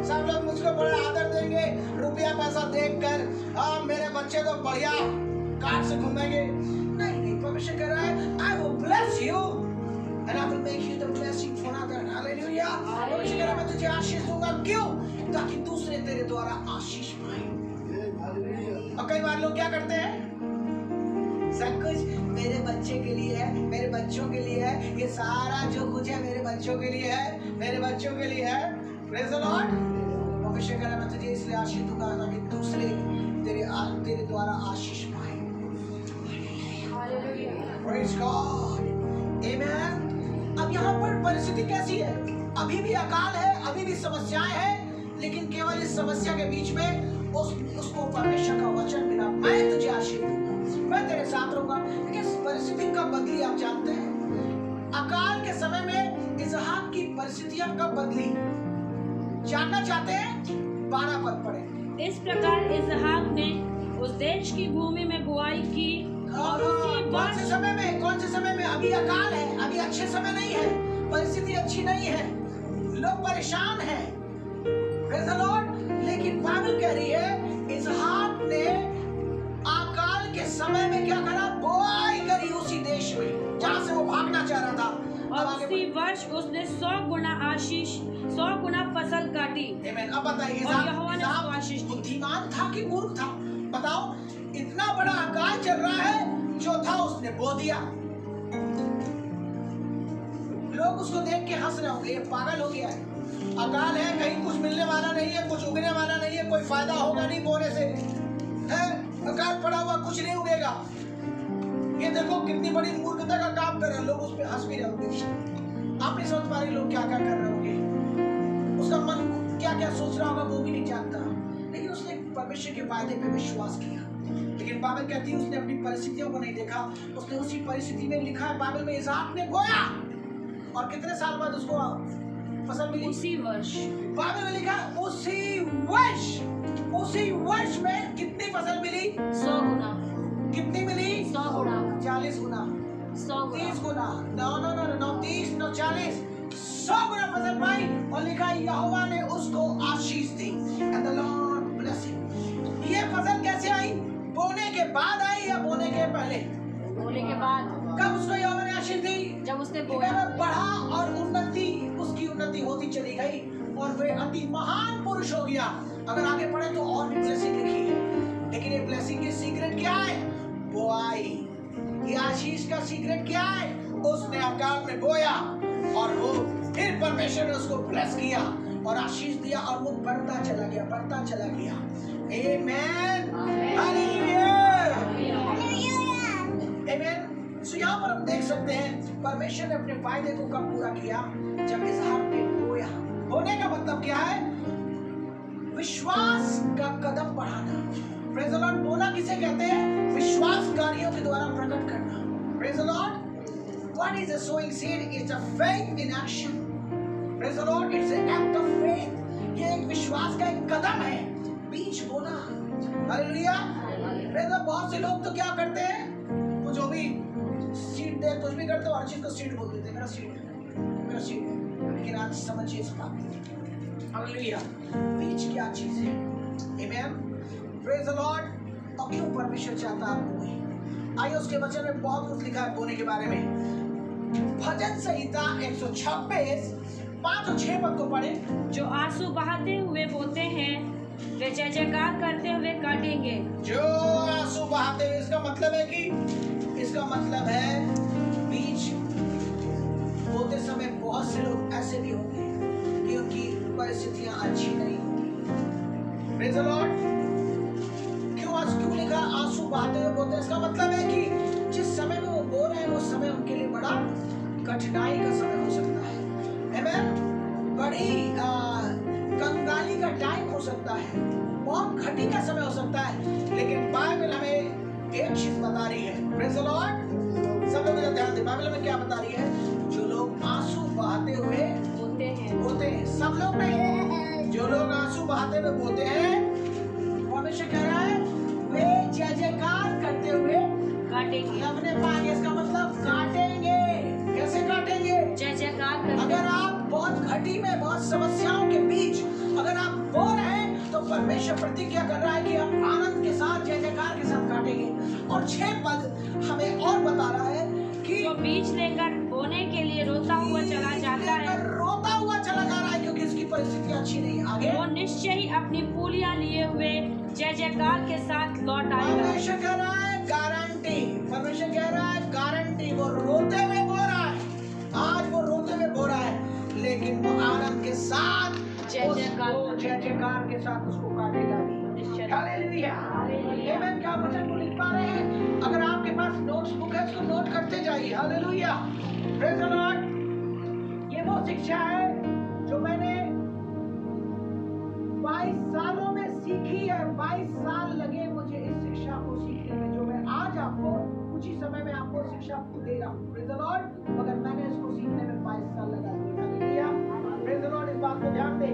सब लोग मुझको बड़ा आदर देंगे, रुपया पैसा देखकर। मेरे बच्चे तो बढ़िया कार से घूमेंगे। नहीं, परमेश्वर कह रहा है I will bless you. And I will make you the blessing for others. Hallelujah. परमेश्वर कह रहा है मैं तुझे आशीष दूंगा, क्यों? ताकि दूसरे तेरे द्वारा आशीष पाए। और कई बार लोग क्या करते हैं, सब कुछ मेरे बच्चे के लिए है, मेरे बच्चों के लिए है, ये सारा जो कुछ है मेरे बच्चों के लिए है, मेरे बच्चों के लिए है। Praise the Lord. परमेश्वर कह रहा है मैं तुझे इसलिए आशीष दूंगा ताकि दूसरे तेरे द्वारा आशीष पाए। Praise God. Amen. अब यहाँ पर परिस्थिति कैसी है? अभी भी अकाल है, अभी भी समस्याएं हैं, लेकिन केवल इस समस्या के बीच में उसको परमेश्वर का वचन मिला, मैं तुझे आशीष दूंगा, मैं तेरे साथ रहूंगा। लेकिन परिस्थिति कब बदली आप जानते हैं? अकाल के समय में इसहाक की परिस्थितियां कब बदली? जानना चाहते हैं? 12 पद पढ़े। इस प्रकार इसहाक ने उस देश की भूमि में बुआई की और कौन से समय में? अभी अकाल है, अभी अच्छे समय नहीं है, परिस्थिति अच्छी नहीं है, लोग परेशान हैं। Praise the Lord. लेकिन बाइबल कह रही है इसहाक ने अकाल के समय में क्या करा? बुआई करी उसी देश में जहाँ से वो भागना चाह रहा था। और उसी वर्ष उसने 100 गुना आशीष, 100 गुना फसल काटी। Amen. अब बताइए इसहाक बुद्धिमान था कि मूर्ख था? बताओ, इतना बड़ा अकाल चल रहा है, जो था उसने बो दिया। लोग उसको देख के हंस रहे होंगे, ये पागल हो गया है, अकाल है, कहीं कुछ मिलने वाला नहीं है, कुछ उगने वाला नहीं है, कोई फायदा होगा नहीं बोने से, है अकाल पड़ा हुआ, कुछ नहीं उगेगा। ये देखो कितनी बड़ी मूर्खता का काम कर रहे हैं लोग, उस पर हंस भी रहे होंगे। आप नहीं समझ पा रहे लोग क्या क्या कर रहे होंगे, उसका मन क्या क्या सोच रहा होगा वो भी नहीं जानता, लेकिन उसने परमेश्वर के वायदे पे विश्वास किया। लेकिन बाइबल कहती है उसने अपनी परिस्थितियों को नहीं देखा, उसने उसी परिस्थिति में लिखा है बाइबल में इसहाक ने बोया और कितने साल बाद उसको फसल मिली? उसी वर्ष। बाइबल में लिखा उसी वर्ष में कितनी फसल मिली? 100 गुना। कितनी मिली? 100 गुना। 40 गुना, 30 गुना, no 30 no 40, 100 गुना फसल पाई। और लिखा यहोवा ने उसको आशीष दी। And the Lord bless him. ये फसल कैसे आई? बोने के बाद आई या बोने के पहले? बोने के बाद। कब उसको यहोवा ने आशीष दी? जब उसने बोया। बढ़ा और उसकी उन्नति होती चली गई और वे अति महान पुरुष हो गया। अगर आगे पढ़े तो और भी ब्लेसिंग लिखी है, लेकिन ये ब्लेसिंग की सीक्रेट क्या है? बोआई। ये आशीष का सीक्रेट क्या है? उसने अकाल में बोया और वो फिर परमेश्वर ने उसको ब्लेस किया और आशीष दिया और वो बढ़ता चला गया। आमेन, हालेलुया, आमेन। सो यहाँ पर हम देख सकते हैं परमेश्वर ने अपने वायदे को कब पूरा किया? जब इसहाक ने बोया। बोने का मतलब क्या है? विश्वास का कदम बढ़ाना। Praise the Lord. बोना किसे कहते हैं? विश्वास कार्यों के द्वारा प्रकट करना। Praise the Lord. What is a sowing seed? It's a faith in action. Praise the Lord. It's an act of faith. ये एक विश्वास का एक कदम है, बीज बोना। हालेलुया। बहुत से लोग तो क्या करते हैं, वो जो भी सीड दे कुछ भी करते हो, हर चीज को सीड बोल देते हैं, मेरा सीड है। लेकिन आज समझिए इस बात को। हालेलुया। बीज क्या चीज है? आमेन। Praise the lord. और क्यों परमेश्वर चाहता है आप बोए? आइए उसके वचन में बहुत कुछ लिखा है बोने के बारे में। भजन संहिता 126 5 और 6 पद को पढ़े। जो आंसू बहाते हुए बोते हैं वे जय जयकार करते हुए काटेंगे। जो आंसू बहाते हुए, इसका मतलब है बीज बोते समय बहुत से लोग ऐसे भी होंगे कि उनकी परिस्थितियां अच्छी नहीं होंगी। Praise the Lord. क्यों लिखा आंसू बहाते हुए बोते? इसका मतलब है कि जिस समय में वो बो रहे हैं वो समय उनके लिए बड़ा कठिनाई का समय हो सकता है। आमेन। बड़ी कंगाली का टाइम हो सकता है, बहुत घटी का समय हो सकता है, लेकिन बाइबल हमें एक चीज बता रही है। Praise the Lord. सब लोग ध्यान दें, बाइबल हमें क्या बता रही है? जो लोग आंसू बहाते हुए बोते हैं, सब लोग नहीं, जो लोग आंसू बहाते हुए बोते हैं, परमेश्वर कह रहा है वे जय जयकार करते हुए काटेंगे। अपने पाएंगे। इसका मतलब काटेंगे। कैसे काटेंगे? जय जयकार करते। अगर आप बहुत घटी में, बहुत समस्याओं के बीच अगर आप बो रहे हैं तो परमेश्वर प्रतिज्ञा कर रहा है कि हम आनंद के साथ, जय जयकार के साथ काटेंगे। और 6 पद हमें और बता रहा है कि जो बीज लेकर बोने के लिए रोता हुआ चला जाता है, रोता हुआ चला जा रहा है क्योंकि इसकी परिस्थिति अच्छी नहीं है। आगे वो निश्चय ही अपनी पूलियां लिए हुए जय जयकार के साथ लौट आएगा। परमेश्वर कह रहा है गारंटी, परमेश्वर कह रहा है गारंटी। वो रोते हुए बो रहा है, आज वो रोते हुए बो रहा है, लेकिन वो आनंद के साथ जय जयकार के साथ उसको काटेगा भी। हालेलुया, आमीन। क्या वचन को लिख पा रहे हैं? अगर आपके पास नोट्स बुक है तो नोट करते जाइए। Hallelujah, praise the Lord. ये वो शिक्षा है जो मैंने 22 सालों में सीखी है। 22 साल लगे मुझे इस शिक्षा को सीखने में, जो मैं आज आपको कुछ ही समय में आपको शिक्षा दे रहा हूँ। Praise the Lord. मगर मैंने इसको सीखने में 22 साल लगा दिए। Hallelujah, praise the Lord. इस बात को ध्यान दें।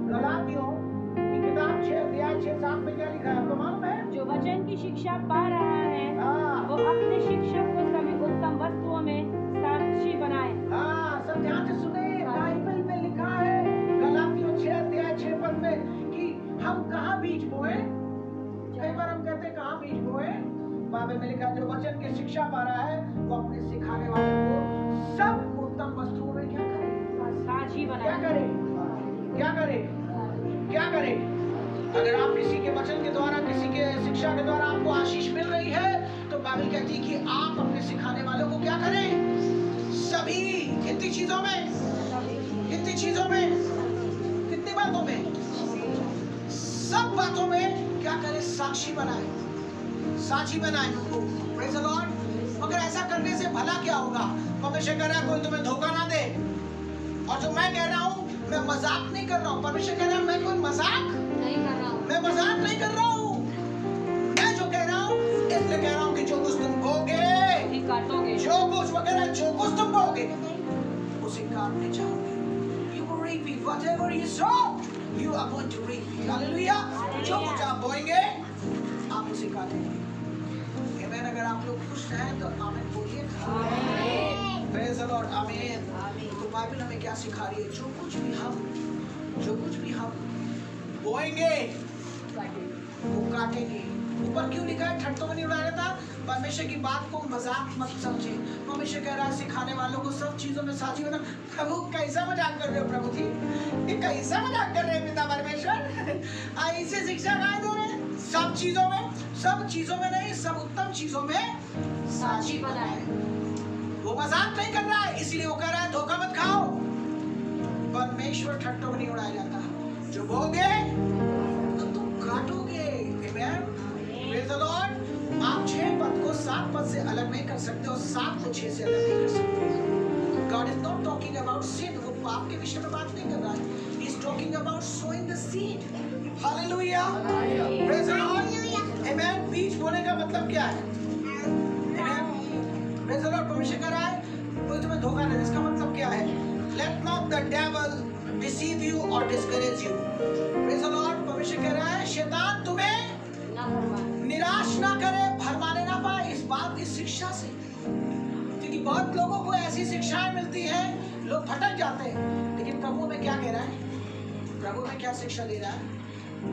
गलातियों की किताब 6 अध्याय 6-7 में क्या लिखा है आपको मालूम है? जो वचन की शिक्षा पा रहा है वो अपने शिक्षक को सभी उत्तम वस्तुओं में साक्षी बनाए। सब ध्यान से सुने। बाइबल में लिखा है गलातियों 6 अध्याय 6 पद में कि हम कहाँ बीज बोए। कई बार हम कहते हैं कहाँ बीज बोए। बाइबल में लिखा है जो वचन की शिक्षा पा रहा है वो अपने सिखाने वाले को सब उत्तम वस्तुओं में क्या करे? साक्षी बनाए। क्या करे? क्या करे? क्या करे? अगर आप किसी के वचन के द्वारा, किसी के शिक्षा के द्वारा आपको आशीष मिल रही है तो बाइबल कहती है कि आप अपने सिखाने वालों को क्या करें? सभी कितनी चीजों में, कितनी चीजों में, कितनी बातों में, सब बातों में क्या करें? साक्षी बनाए, साक्षी बनाए उनको। Praise the Lord. मगर ऐसा करने से भला क्या होगा? परमेश्वर कह रहा है कोई तुम्हें धोखा ना दे। और जो मैं कह रहा हूँ मैं मजाक नहीं कर रहा हूँ। परमेश्वर कह रहा है मैं कोई मजाक नहीं कर रहा हूँ, मैं मजाक नहीं कर रहा हूँ। मैं जो कह रहा हूँ इसलिए कह रहा हूँ कि जो कुछ तुम बोगे काटोगे, जो कुछ वगैरह जो कुछ तुम बोगे उसे काटने चाहोगे। You will reap it. Whatever you sow, you are going to reap it. Hallelujah. जो कुछ आप बोएंगे आप उसे काटेंगे। आमीन। अगर आप लोग खुश हैं तो आमीन बोलिए। Praise the lord. आमीन। तो बाइबल हमें क्या सिखा रही है? जो कुछ भी हम बोएंगे वो काटेंगे। ऊपर क्यों लिखा है? ठट्टों में नहीं उड़ाया था। परमेश्वर की बात को मजाक मत समझे। परमेश्वर कह रहा है सिखाने वालों को सब चीजों में साझी होना। प्रभु कैसा मजाक कर रहे हो प्रभु जी? ये कैसा मजाक कर रहे हैं पिता परमेश्वर? ऐसे शिक्षा गाय दे रहे हैं। सब चीजों में नहीं, सब उत्तम चीजों में साझी बनाए। वो मजाक नहीं कर रहा है, इसलिए वो कह रहा है धोखा मत खाओ। परमेश्वर ठट्टों में नहीं उड़ाया जाता। जो बोगे तो तुम काटोगे। आमीन। Praise the Lord. आप 6 पद को 7 पद से अलग नहीं कर सकते और 7 को 6 से अलग नहीं कर सकते। God is not talking about sin. वो पाप के विषय में बात नहीं कर रहा है। He is talking about sowing the seed. Hallelujah. Praise the Lord. Amen. बीज बोने का मतलब क्या है? Amen. Praise the Lord. परमेश्वर कह रहा है कोई तुम्हें धोखा नहीं। इसका मतलब क्या है? Let not the devil deceive you or discourage you. Praise the Lord. परमेश्वर कह रहा है शैतान तुम्हें निराश ना करे, भरमाने ना पाए इस शिक्षा से। क्योंकि बहुत लोगों को ऐसी शिक्षाएं मिलती हैं, लोग भटक जाते हैं। लेकिन प्रभु में क्या कह रहा है? प्रभु में क्या शिक्षा दे रहा है?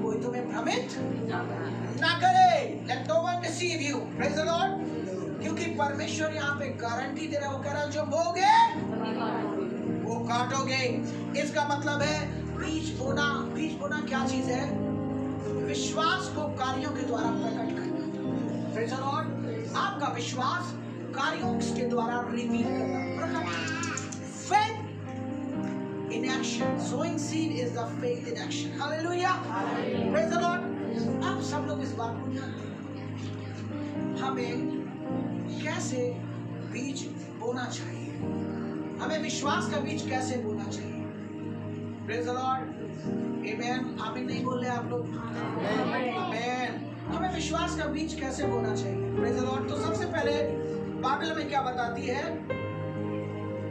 कोई तुम्हें भ्रमित ना करे। Let no one deceive you. Praise the Lord. क्योंकि परमेश्वर यहाँ पे गारंटी दे रहा है। वो कह रहा है जो बोगे वो काटोगे। इसका मतलब है बीज बोना। बीज बोना क्या चीज है? विश्वास को कार्यों के द्वारा प्रकट करना। Praise the Lord. आपका विश्वास कार्यों के द्वारा रिवील करना, प्रकट। Faith in action. Sowing seed is the faith in action. Hallelujah. Praise the Lord. आप सब लोग इस बात को जानते हैं हमें कैसे बीज बोना चाहिए। हमें विश्वास का बीज कैसे बोना चाहिए। Praise the Lord. Amen. आमीन नहीं बोल रहे आप लोग? Amen. हमें विश्वास का बीज कैसे बोना चाहिए? Praise the Lord. तो सबसे पहले बाइबल हमें क्या बताती है?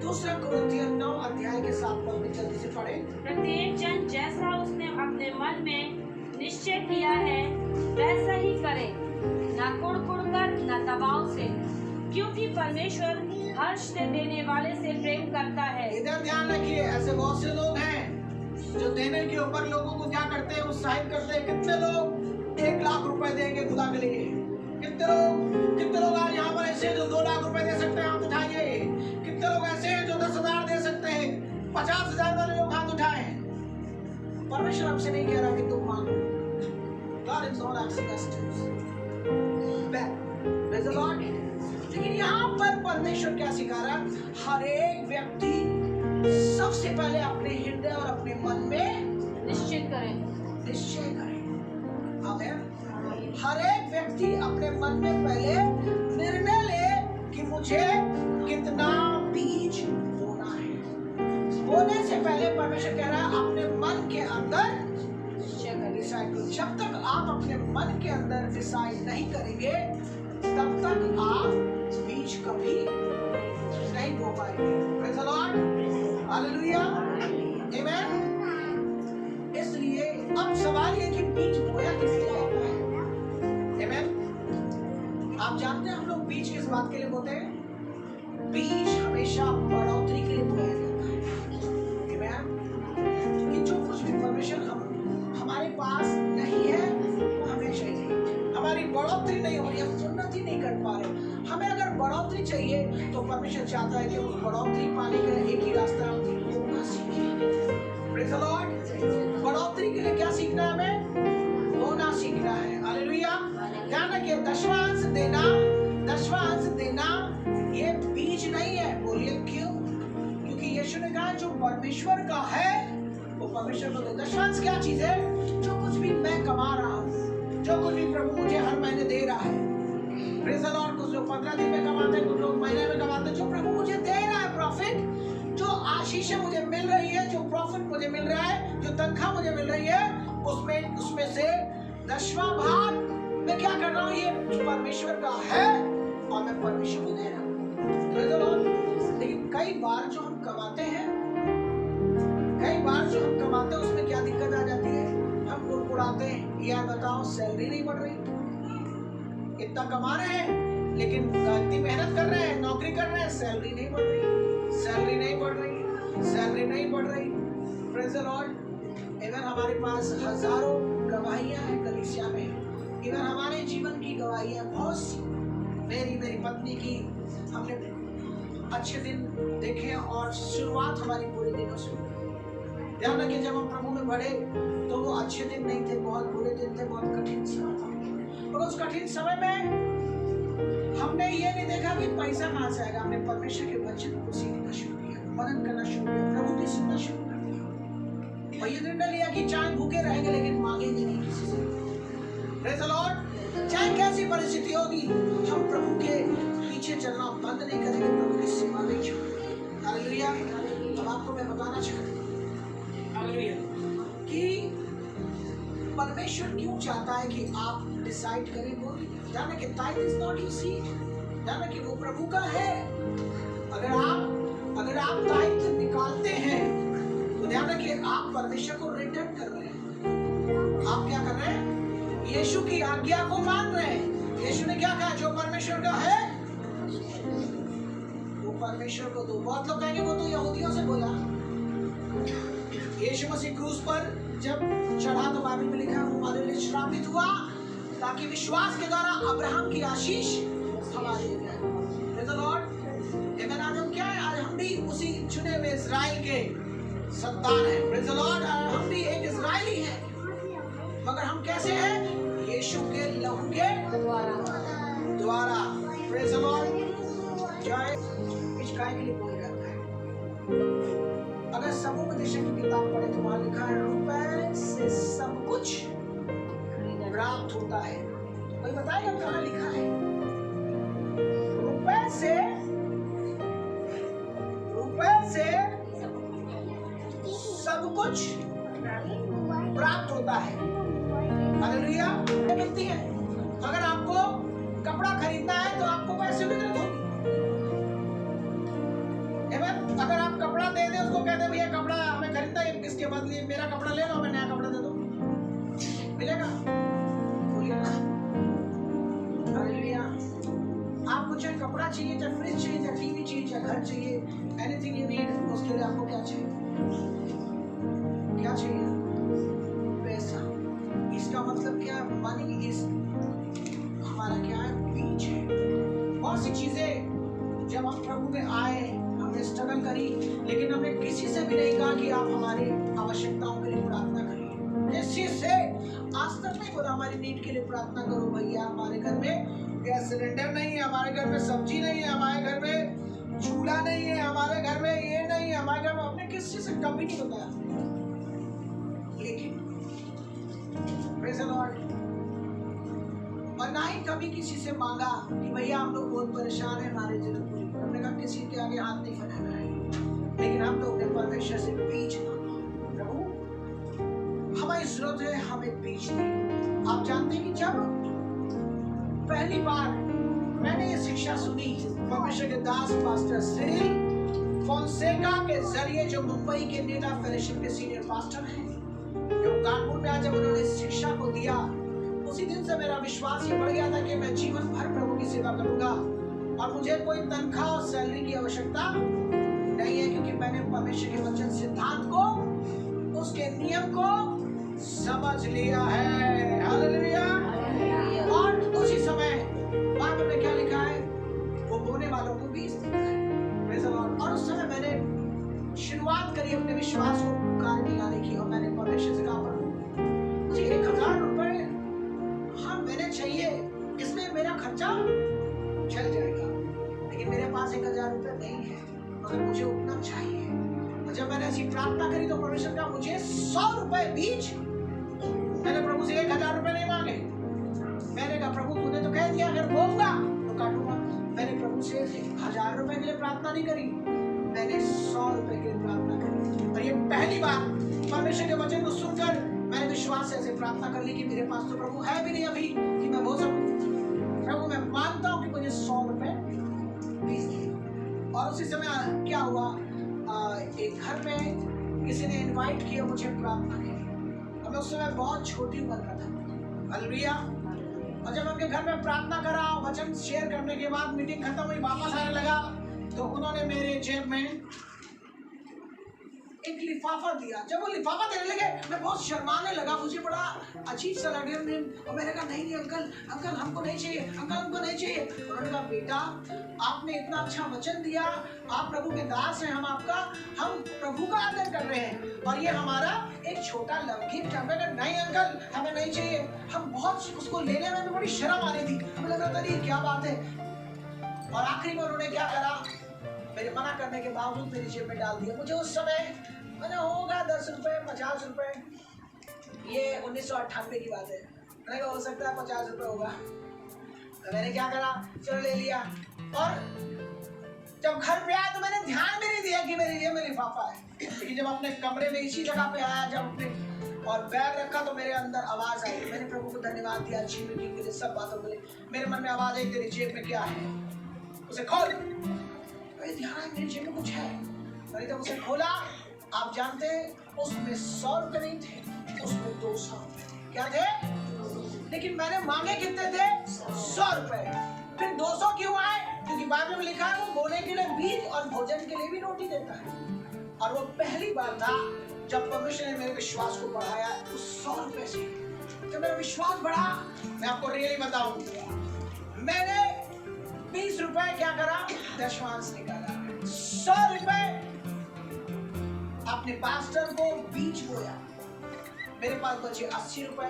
2 कुरिन्थियों 9 अध्याय के 7 पद में जल्दी से पढ़ें। प्रत्येक जन जैसा उसने अपने मन में निश्चय किया है वैसा ही करे, ना कुड़कुड़ कर न दबाव से, क्योंकि परमेश्वर हर्ष से देने वाले से प्रेम करता है। इधर ध्यान रखिए, ऐसे बहुत से लोग हैं जो देने के ऊपर लोगों को क्या करते हैं? उत्साहित करते हैं। कितने लोग 1 लाख रुपए देंगे खुदा के लिए? कितने लोग आज यहाँ पर ऐसे जो 2 लाख रुपए दे सकते हैं? हाथ उठाइए। कितने लोग ऐसे हैं जो 10,000 दे सकते हैं, 50,000 वाले लोग हाथ उठाए हैं। परमेश्वर आपसे नहीं कह रहा कि तुम मांगो। God is not asking us to beg. Praise the Lord. लेकिन यहाँ पर परमेश्वर क्या सिखा रहा है? हर एक व्यक्ति सबसे पहले अपने हृदय और अपने मन में निश्चय करें। आमीन। हर एक व्यक्ति अपने मन में पहले निर्णय ले कि मुझे कितना बीज बोना है। बोने से पहले परमेश्वर कह रहा है अपने मन के अंदर डिसाइड करो। जब तक आप अपने मन के अंदर डिसाइड नहीं करेंगे तब तक आप बीज कभी नहीं बो पाएंगे। प्रेज़ द लॉर्ड, हालेलुया, आमीन। इसलिए अब सवाल ये कि बीज बोया किसके लिए है? आमीन। आप जानते हैं हम लोग बीज किस बात के लिए बोते हैं? बीज हमेशा बढ़ोतरी के लिए बोया जाता है। आमीन। कि जो कुछ भी परमेश्वर हमारे पास नहीं है वो हमें चाहिए। हमारी बढ़ोतरी नहीं हो रही, हम उन्नति नहीं कर पा रहे। हमें अगर बढ़ोतरी चाहिए तो परमेश्वर चाहता है कि उस बढ़ोतरी पाने का एक ही रास्ता बोना सीखें। Praise the Lord. बढ़ोतरी के लिए क्या सीखना है? हमें बोना सीखना है। हालेलुया। ध्यान रखिए, दशमांश देना ये बीज नहीं है। बोलिए क्यों? क्योंकि यीशु ने कहा जो परमेश्वर का है वो परमेश्वर को दे। दशमांश क्या चीज है? जो कुछ भी मैं कमा रहा हूँ, जो कुछ भी प्रभु मुझे हर महीने दे रहा है। Praise the Lord. कुछ लोग 15 दिन में कमाते हैं, कुछ लोग महीने में कमाते हैं। जो प्रभु मुझे दे रहा है प्रॉफिट, जो आशीषें मुझे मिल रही है, जो प्रॉफिट मुझे मिल रहा है, जो तनख्वाह मुझे मिल रही है, उसमें से 10वां भाग मैं क्या कर रहा हूँ? ये परमेश्वर का है और मैं परमेश्वर को दे रहा हूँ। Praise the Lord. लेकिन कई बार जो हम कमाते हैं उसमें क्या दिक्कत आ जाती है? हम उड़ाते हैं। यार बताओ, सैलरी नहीं बढ़ रही, इतना कमा रहे हैं लेकिन इतनी मेहनत कर रहे हैं, नौकरी कर रहे हैं, सैलरी नहीं बढ़ रही। Praise the Lord. इवन हमारे पास हजारों गवाहियां हैं कलीसिया में। इवन हमारे जीवन की गवाहियां बहुत सी, मेरी पत्नी की हमने अच्छे दिन देखे और शुरुआत हमारी बुरे दिनों से। ध्यान रखिए, जब हम प्रभु में बढ़े तो वो अच्छे दिन नहीं थे, बहुत बुरे दिन थे, बहुत कठिन समय था। और उस कठिन समय में हमने ये नहीं देखा कि पैसा कहाँ से आएगा। हमने परमेश्वर के वचन को सीखना शुरू किया, मनन करना शुरू किया, प्रभु की सुनना शुरू कर दिया और ये निर्णय लिया कि चाहे भूखे रहेंगे लेकिन मांगेंगे नहीं किसी से। Praise the Lord. चाहे कैसी परिस्थिति होगी, हम प्रभु के पीछे चलना बंद नहीं करेंगे, प्रभु की सेवा नहीं छोड़ेंगे। हालेलुया। अब आपको मैं बताना चाहता हूँ कि परमेश्वर क्यों चाहता है कि आप डिसाइड करें। वो जाना कि time is not your seat, जाना कि वो प्रभु का है। अगर आप टाइम निकालते हैं तो ध्यान रखिए आप परमेश्वर को रिटर्न कर रहे हैं। आप क्या कर रहे हैं? यीशु की आज्ञा को मान रहे हैं। यीशु ने क्या कहा? जो परमेश्वर का है वो परमेश्वर को दो। बहुत लोग कहेंगे वो तो यहूदियों से बोला। यीशु मसीह क्रूस पर जब चढ़ा तो बाइबल में लिखा है वो हमारे लिए श्रापित हुआ ताकि विश्वास के द्वारा अब्राहम की आशीष हमारे लिए जाए। Praise the lord. आमीन। आज हम क्या है? आज हम भी उसी चुने हुए इज़राइल के संतान हैं। Praise the Lord. हम भी एक इज़राइली हैं, मगर हम कैसे हैं? यीशु के लहू के द्वारा। Praise the Lord. जय इस काय के लिए बोल जाता है। अगर समुपदेशक की किताब पढ़े तो वहां लिखा है रुपए से सब कुछ प्राप्त होता है। कोई बताएगा कहाँ लिखा है? रुपए से सब कुछ प्राप्त होता है। हालेलुया। मिलती है। अगर आपको कपड़ा खरीदना है तो आपको पैसे की जरूरत होगी। अगर आप कपड़ा दे दे, उसको कहते भैया कपड़ा हमें खरीदना है, इसके बदले मेरा कपड़ा ले लो, हमें नया कपड़ा दे दो, मिलेगा? बोलिए ना। हालेलुया। आपको चाहे कपड़ा चाहिए, चाहे फ्रिज चाहिए, चाहे टीवी चाहिए, चाहे घर चाहिए, एनीथिंग यू नीड, उसके लिए आपको क्या चाहिए? पैसा। इसका मतलब क्या है? मनी इज हमारा क्या है? बीज है। बहुत सी चीजें जब हम प्रभु में आए, हमने बोला कि आप हमारी आवश्यकताओं के लिए प्रार्थना करिए। जिस चीज से आज तक नहीं बोला हमारी नीड के लिए प्रार्थना करो भैया, हमारे घर में गैस सिलेंडर नहीं है, हमारे घर में सब्जी नहीं है, हमारे घर में चूल्हा नहीं है, हमारे घर में ये नहीं है, हमारे घर में, हमने किसी से कभी नहीं बताया। लेकिन प्रेज़ द लॉर्ड, और ना ही कभी किसी से मांगा कि भैया हम लोग बहुत परेशान हैं, हमारी जरूरत पूरी करो। हमने कहा किसी के आगे हाथ नहीं फैलाना है, लेकिन हम तो अपने परमेश्वर से बीच मांगा, प्रभु हमारी जरूरत है, हमें बीच दी। आप जानते हैं कि जब पहली बार मैंने ये शिक्षा सुनी परमेश्वर के दास पास्टर सिरिल फोंसेका के जरिए, जो मुंबई के नेता फेलोशिप के सीनियर पास्टर हैं, जो कानपुर में आज जब उन्होंने इस शिक्षा को दिया, उसी दिन से मेरा विश्वास ये बढ़ गया था कि मैं जीवन भर प्रभु की सेवा करूंगा और मुझे कोई तनख्वाह और सैलरी की आवश्यकता नहीं है, क्योंकि मैंने परमेश्वर के वचन सिद्धांत को, उसके नियम को समझ लिया है। हालेलुया। और उसी समय बाइबल में क्या लिखा है, वो बोने वालों को बीज देता है। Praise the lord. और उस समय मैंने शुरुआत करी अपने विश्वास को कार्य में लाने की, और मैंने परमेश्वर से कहा प्रभु मुझे 1000 रुपए हर महीने चाहिए, इसमें मेरा खर्चा चल जाएगा, लेकिन मेरे पास 1000 रुपए नहीं है, मगर मुझे उतना चाहिए। और जब मैंने ऐसी प्रार्थना करी तो परमेश्वर का मुझे 100 रुपए बीच, मैंने प्रभु से 1000 रुपए नहीं मांगे। मैंने कहा प्रभु तूने तो कह दिया अगर बोलूंगा तो काटूंगा। मैंने प्रभु से 1000 रुपए के लिए प्रार्थना नहीं करी, मैंने 100 रुपए के लिए प्रार्थना करी। और ये पहली बार परमेश्वर के वचन को सुनकर मैंने विश्वास से ऐसे प्रार्थना कर ली कि मेरे पास तो प्रभु है भी नहीं अभी कि मैं बोल सकूं। प्रभु मैं मानता हूं कि मुझे 100 रुपए बीज दिए। और उसी समय क्या हुआ, एक घर में किसी ने इनवाइट किया मुझे प्रार्थना के लिए, और मैं उस समय बहुत छोटी उम्र का था। हालेलुया। और जब उनके घर में प्रार्थना करा, वचन शेयर करने के बाद मीटिंग खत्म हुई, वापस आने लगा, तो उन्होंने मेरे जेब में एक लिफाफा दिया। जब वो लिफाफा देने लगे मैं बहुत शर्माने लगा, मुझे बड़ा अजीब सा लगा। और मैंने कहा नहीं अंकल, अंकल हमको नहीं चाहिए, अंकल हमको नहीं चाहिए। उन्होंने कहा बेटा आपने इतना अच्छा वचन दिया, आप प्रभु के दास हैं, हम प्रभु का आदर कर रहे हैं, और ये हमारा एक छोटा लव गिफ्ट है। मैंने कहा नहीं अंकल हमें नहीं चाहिए। हम बहुत उसको लेने में भी बड़ी शर्म आ रही थी, हमें लग रहा था ये क्या बात है। और आखिरी में उन्होंने क्या करा, मेरे मना करने के बावजूद मेरी जेब में डाल दिया। मुझे उस समय मैंने होगा 10 रुपए 50 रुपए, ये 1998 की बात है, मैंने कहा हो सकता है 50 रुपए होगा। तो मैंने क्या करा, चलो ले लिया। और जब घर पे आया तो मैंने ध्यान भी नहीं दिया कि मेरी जेब में लिफाफा है। लेकिन जब अपने कमरे में इसी जगह पे आया, जब अपने और बैग रखा तो मेरे अंदर आवाज आई। मैंने प्रभु को धन्यवाद दिया अच्छी मीटिंग के लिए, सब बातों के लिए। मेरे मन में आवाज आई तेरी जेब में क्या है, उसे खोल। ध्यान है मेरी जेब में कुछ है। मैंने जब उसे खोला, आप जानते हैं उसमें 100 रुपए नहीं थे, उसमें 200 क्या थे, लेकिन मैंने मांगे कितने थे, 100 रुपए। फिर 200 क्यों आए, क्योंकि बाइबल में लिखा है वो बोने के लिए बीज और भोजन के लिए भी रोटी देता है। और वो पहली बार था जब परमेश्वर ने मेरे विश्वास को बढ़ाया उस 100 रुपए से। जब मेरा विश्वास बढ़ा, मैं आपको रियली बताऊं, मैंने 20 रुपए क्या करा, दशमांश निकाला। 100 रुपए अपने पास्टर को बीज बोया। मेरे पास बचे 80 रुपए।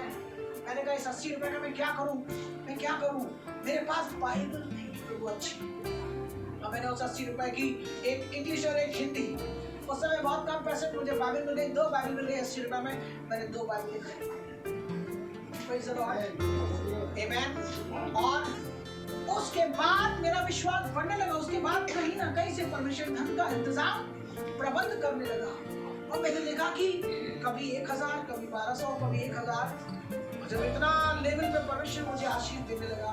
मैंने कहा इस 80 रुपए का मैं क्या करूं, मेरे पास बाइबल नहीं प्रभु अच्छी। और मैंने उस 80 रुपए की एक इंग्लिश और एक हिंदी, उस समय बहुत कम पैसे में मुझे बाइबल मिल गई, 2 बाइबल मिल गई 80 रुपए में। मैंने 2 बाइबल खरीदी। प्रेज़ द लॉर्ड, आमेन। और उसके बाद मेरा विश्वास बढ़ने लगा। उसके बाद कहीं ना कहीं से परमेश्वर धन का इंतजाम प्रबंध करने लगा। और मैंने देखा कि कभी 1000, कभी 1200, कभी 1000। जब इतना लेवल पे परमेश्वर मुझे आशीष देने लगा,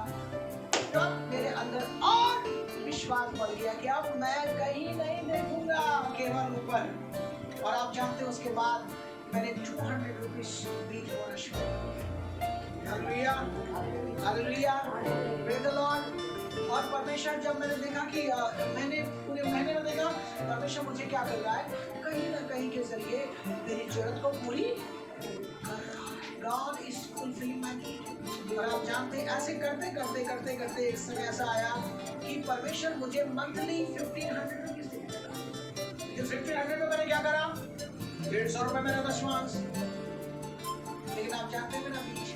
तब मेरे अंदर और विश्वास बढ़ गया कि अब मैं कहीं नहीं देखूंगा, केवल ऊपर। और आप जानते हैं उसके बाद मैंने 200 रुपीज बीज बोना शुरू किया। Hallelujah, hallelujah, praise the lord. और परमेश्वर जब मैंने देखा कि मैंने पूरे महीने में देखा परमेश्वर मुझे क्या कर रहा है, कहीं ना कहीं के जरिए मेरी जरूरत को पूरी कर रहा है। God is fulfilling my need। और आप जानते हैं ऐसे करते करते करते करते एक समय ऐसा आया कि परमेश्वर मुझे मंथली 1500 रुपीज देने लगा। 1500 में मैंने क्या करा, 150 रुपए मेरा दशमांश, लेकिन आप जानते हैं मेरा बीज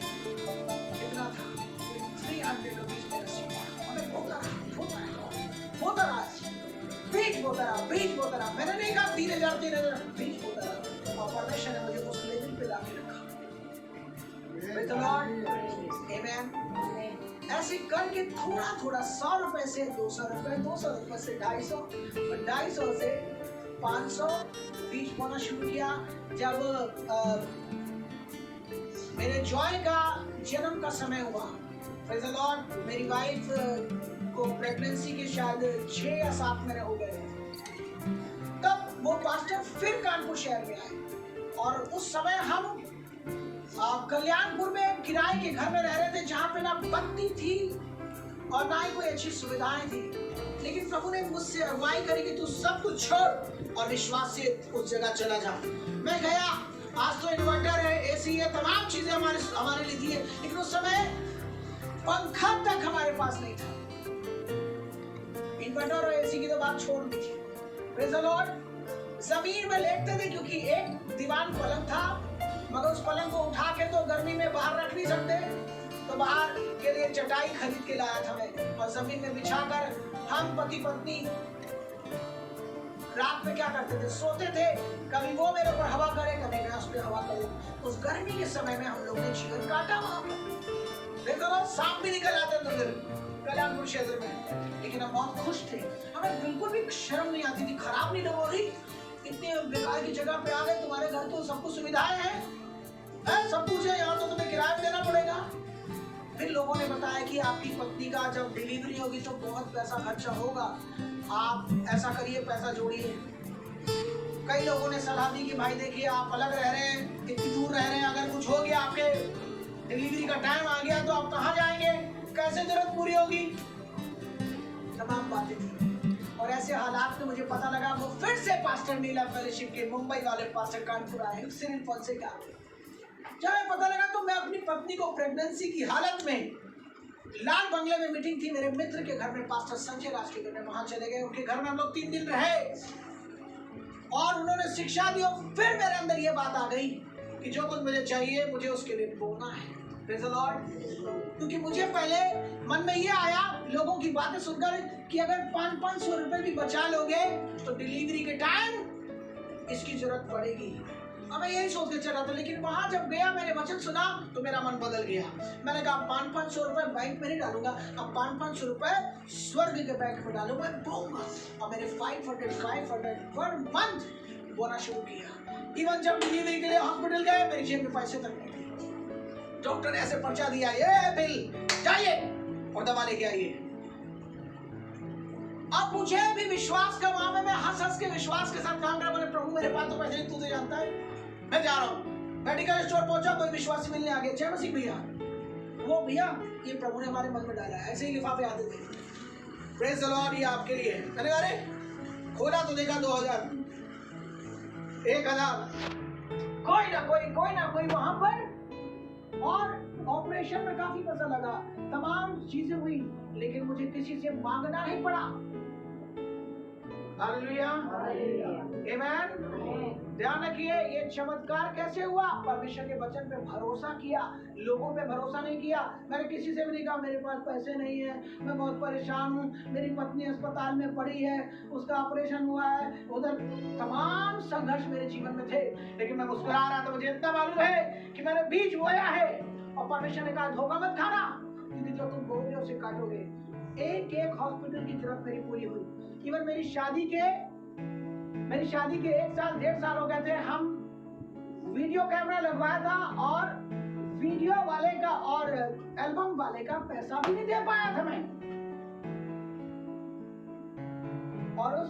कितना था? 300 रुपीज मेरा सीमा। हमें बोता रहा, बीज बोता रहा। मैंने नहीं कहा 3,000 बीज बोता रहा, और परमेश्वर ने मुझे उस लेवल पे लाके रखा। Praise the Lord, Amen। ऐसे करके थोड़ा थोड़ा 100 रुपए से 200 रुपए, 200 रुपए से 250, और 250 से 500 बीज बोना शुरू किया। जब मेरे जॉय का जन्म का समय हुआ, Praise the Lord, मेरी वाइफ को प्रेगनेंसी के शायद 6 या 7 महीने हो गए, तब वो पास्टर फिर कानपुर शहर में आए, और उस समय हम कल्याणपुर में किराए के घर में रह रहे थे, जहाँ पे ना बत्ती थी और ना ही कोई अच्छी सुविधाएं थी। लेकिन प्रभु ने मुझसे अगुवाई करी कि तू सब कुछ छोड़ और विश्वास से उस जगह चला जा। मैं गया। आज तो इन्वर्टर है, एसी है, तमाम चीजें हमारे लिए थी है, लेकिन उस समय पंखा तक हमारे पास नहीं था। इन्वर्टर और एसी की तो बात छोड़ दीजिए। Praise the Lord. जमीन में लेटते थे, क्योंकि एक दीवान पलंग था, मगर उस पलंग को उठा के तो गर्मी में बाहर रख नहीं सकते, तो बाहर के लिए चटाई खरीद के लाया था मैं, और जमीन में बिछाकर हम पति पत्नी रात में क्या करते थे, सोते थे। कभी वो मेरे ऊपर हवा करे, कभी मैं उस पर हवा करूं। उस गर्मी के समय में हम लोग ने जीवन काटा वहां पर। देखो, सांप भी निकल आते थे कल्याणपुर क्षेत्र में, लेकिन हम बहुत खुश थे। हमें बिल्कुल भी शर्म नहीं आती थी, खराब नहीं लगा रही, इतने बेकार की जगह पे आ गए, तुम्हारे घर तो सब कुछ सुविधाएं हैं, सब कुछ है, यहाँ तो तुम्हें किराया देना पड़ेगा। फिर लोगों ने बताया कि आपकी पत्नी का जब डिलीवरी होगी तो बहुत पैसा खर्चा होगा, आप ऐसा करिए, पैसा जोड़िए। कई लोगों ने सलाह दी कि भाई देखिए, आप अलग रह रहे हैं, इतनी दूर रह रहे हैं, अगर कुछ हो गया, आपके डिलीवरी का टाइम आ गया, तो आप कहाँ जाएंगे, कैसे जरूरत पूरी होगी, तमाम बातें थी। और ऐसे हालात में मुझे पता लगा, वो फिर से पास्टर नीला फेलोशिप के मुंबई वाले पास्टर कानपुर आए, सिरिल फोंसेका। जब मैं पता लगा तो मैं अपनी पत्नी को प्रेगनेंसी की हालत में, लाल बंगले में मीटिंग थी मेरे मित्र के घर में, पास्टर संजय राज के घर में, वहां चले गए। उनके घर में हम लोग 3 दिन रहे, और उन्होंने शिक्षा दी। और फिर मेरे अंदर ये बात आ गई कि जो कुछ मुझे चाहिए, मुझे उसके लिए बोलना है। Praise the Lord. क्योंकि मुझे पहले मन में ये आया, लोगों की बातें सुनकर, कि अगर 500 रुपए भी बचा लोगे तो डिलीवरी के टाइम इसकी जरूरत पड़ेगी। अब मैं यही सोच के चल रहा था, लेकिन वहां जब गया, मैंने वचन सुना तो मेरा मन बदल गया। मैंने कहा 500 रुपए बैंक में नहीं डालूंगा, अब 500 रुपए स्वर्ग के बैंक में डालूंगा, दूंगा। और मैंने 500 पर मंथ बोना शुरू किया। इवन जब डिलीवरी के लिए हॉस्पिटल गए, मेरी जेब में पैसे तक नहीं थे। डॉक्टर ने ऐसे पर्चा दिया, ये बिल जाइए और दवा लेके आइए। अब मुझे भी विश्वास का, वहां में मैं हंस के विश्वास के साथ काम कर रहा। मैंने प्रभु, मेरे पास तो पैसे नहीं, तू तो जानता है, मैं जा रहा हूँ। मेडिकल स्टोर पहुंचा, कोई विश्वासी मिलने आ गया, जय मसीह भैया। वो भैया, ये प्रभु ने हमारे मन में डाला है, ऐसे ही लिफाफे आते थे, प्रेज़ द लॉर्ड, ये आपके लिए। मैंने कहा, अरे खोला तो देखा 2000, 1000, कोई ना कोई वहां पर। और ऑपरेशन में काफी पैसा लगा, तमाम चीजें हुई, लेकिन मुझे किसी से मांगना नहीं पड़ा। हालेलुया, आमीन। ध्यान रखिए, ये चमत्कार कैसे हुआ? परमेश्वर के वचन पे भरोसा किया, लोगों पे भरोसा नहीं किया। मैंने किसी से भी नहीं कहा मेरे पास पैसे नहीं है, मैं बहुत परेशान हूँ, मेरी पत्नी अस्पताल में पड़ी है, उसका ऑपरेशन हुआ है। उधर तमाम संघर्ष मेरे जीवन में थे, लेकिन मैं मुस्कुरा रहा था। मुझे इतना मालूम है कि मैंने बीज बोया है, और परमेश्वर ने कहा धोखा मत खाना, क्योंकि जो तुम बोओगे उसे काटोगे। एक हॉस्पिटल की जरूरत मेरी पूरी हुई। इवन मेरी शादी के 1 साल 1.5 साल हो गए थे। हम वीडियो कैमरा लगवाया था, और वीडियो वाले का और एल्बम वाले का पैसा भी नहीं दे पाया था मैं। और उस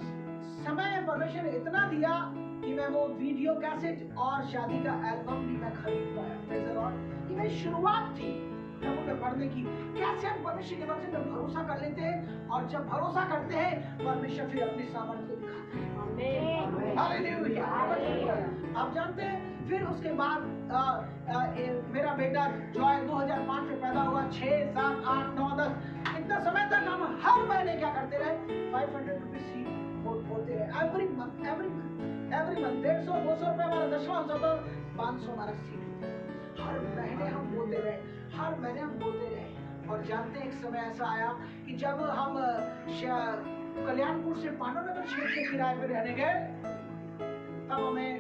समय परमेश्वर ने इतना दिया कि मैं वो वीडियो कैसेट और शादी का एल्बम भी मैं खरीद पाया। Praise the Lord. ये मेरी शुरुआत थी प्रभु पे पढ़ने की। कैसे हम परमेश्वर के वचन पे भरोसा कर लेते हैं, और जब भरोसा करते हैं, परमेश्वर फिर अपनी सामर्थ्य को दिखाता है। आमीन, हालेलुया। आप जानते हैं, फिर उसके बाद मेरा बेटा जॉय 2005 में पैदा हुआ। 6, 7, 8, 9, 10 इतना समय तक हम हर महीने क्या करते रहे, 500 रुपीज बोलते रहे। एवरी मंथ 150-200 रुपए हमारा 500 हमारा सीट। हर महीने हम बोलते रहे और जानते हैं एक समय ऐसा आया कि जब हम कल्याणपुर से पांडवनगर क्षेत्र के किराए पे रहने गए, तब हमें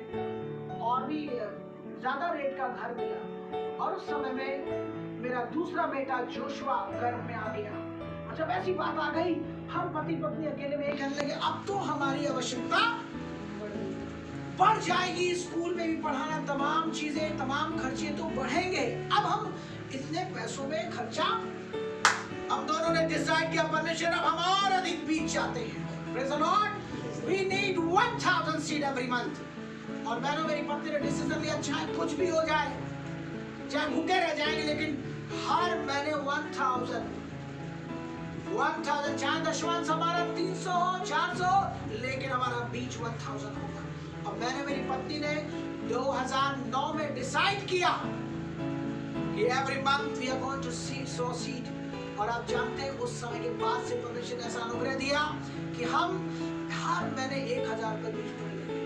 और भी ज्यादा रेट का घर मिला और उस समय में मेरा दूसरा बेटा जोशुआ गर्भ में आ गया। और जब ऐसी बात आ गई, हम पति पत्नी अकेले में कहने लगे अब तो हमारी आवश्यकता बढ़ जाएगी, स्कूल में भी पढ़ाना, तमाम चीजें, तमाम खर्चे तो बढ़ेंगे। अब हम इतने पैसों में खर्चा, हम दोनों ने डिसाइड किया परमेश्वर अब हम और अधिक बीत जाते हैं। Praise the Lord, we need 1000 seed every month। और मैंने मेरी पत्नी ने डिसीजन लिया चाहे कुछ भी हो जाए, चाहे भूखे रह जाएंगे, लेकिन हर महीने 1000 चाहे दशमांश हमारा 300 हो 400, लेकिन हमारा बीच 1000 होगा। अब मैंने मेरी पत्नी ने 2009 में डिसाइड किया कि every month we are going to sow seed. और आप जानते हैं उस समय के बाद से परमेश्वर ने ऐसा अनुग्रह दिया कि हम हर महीने 1000 का बीज बोने लगे।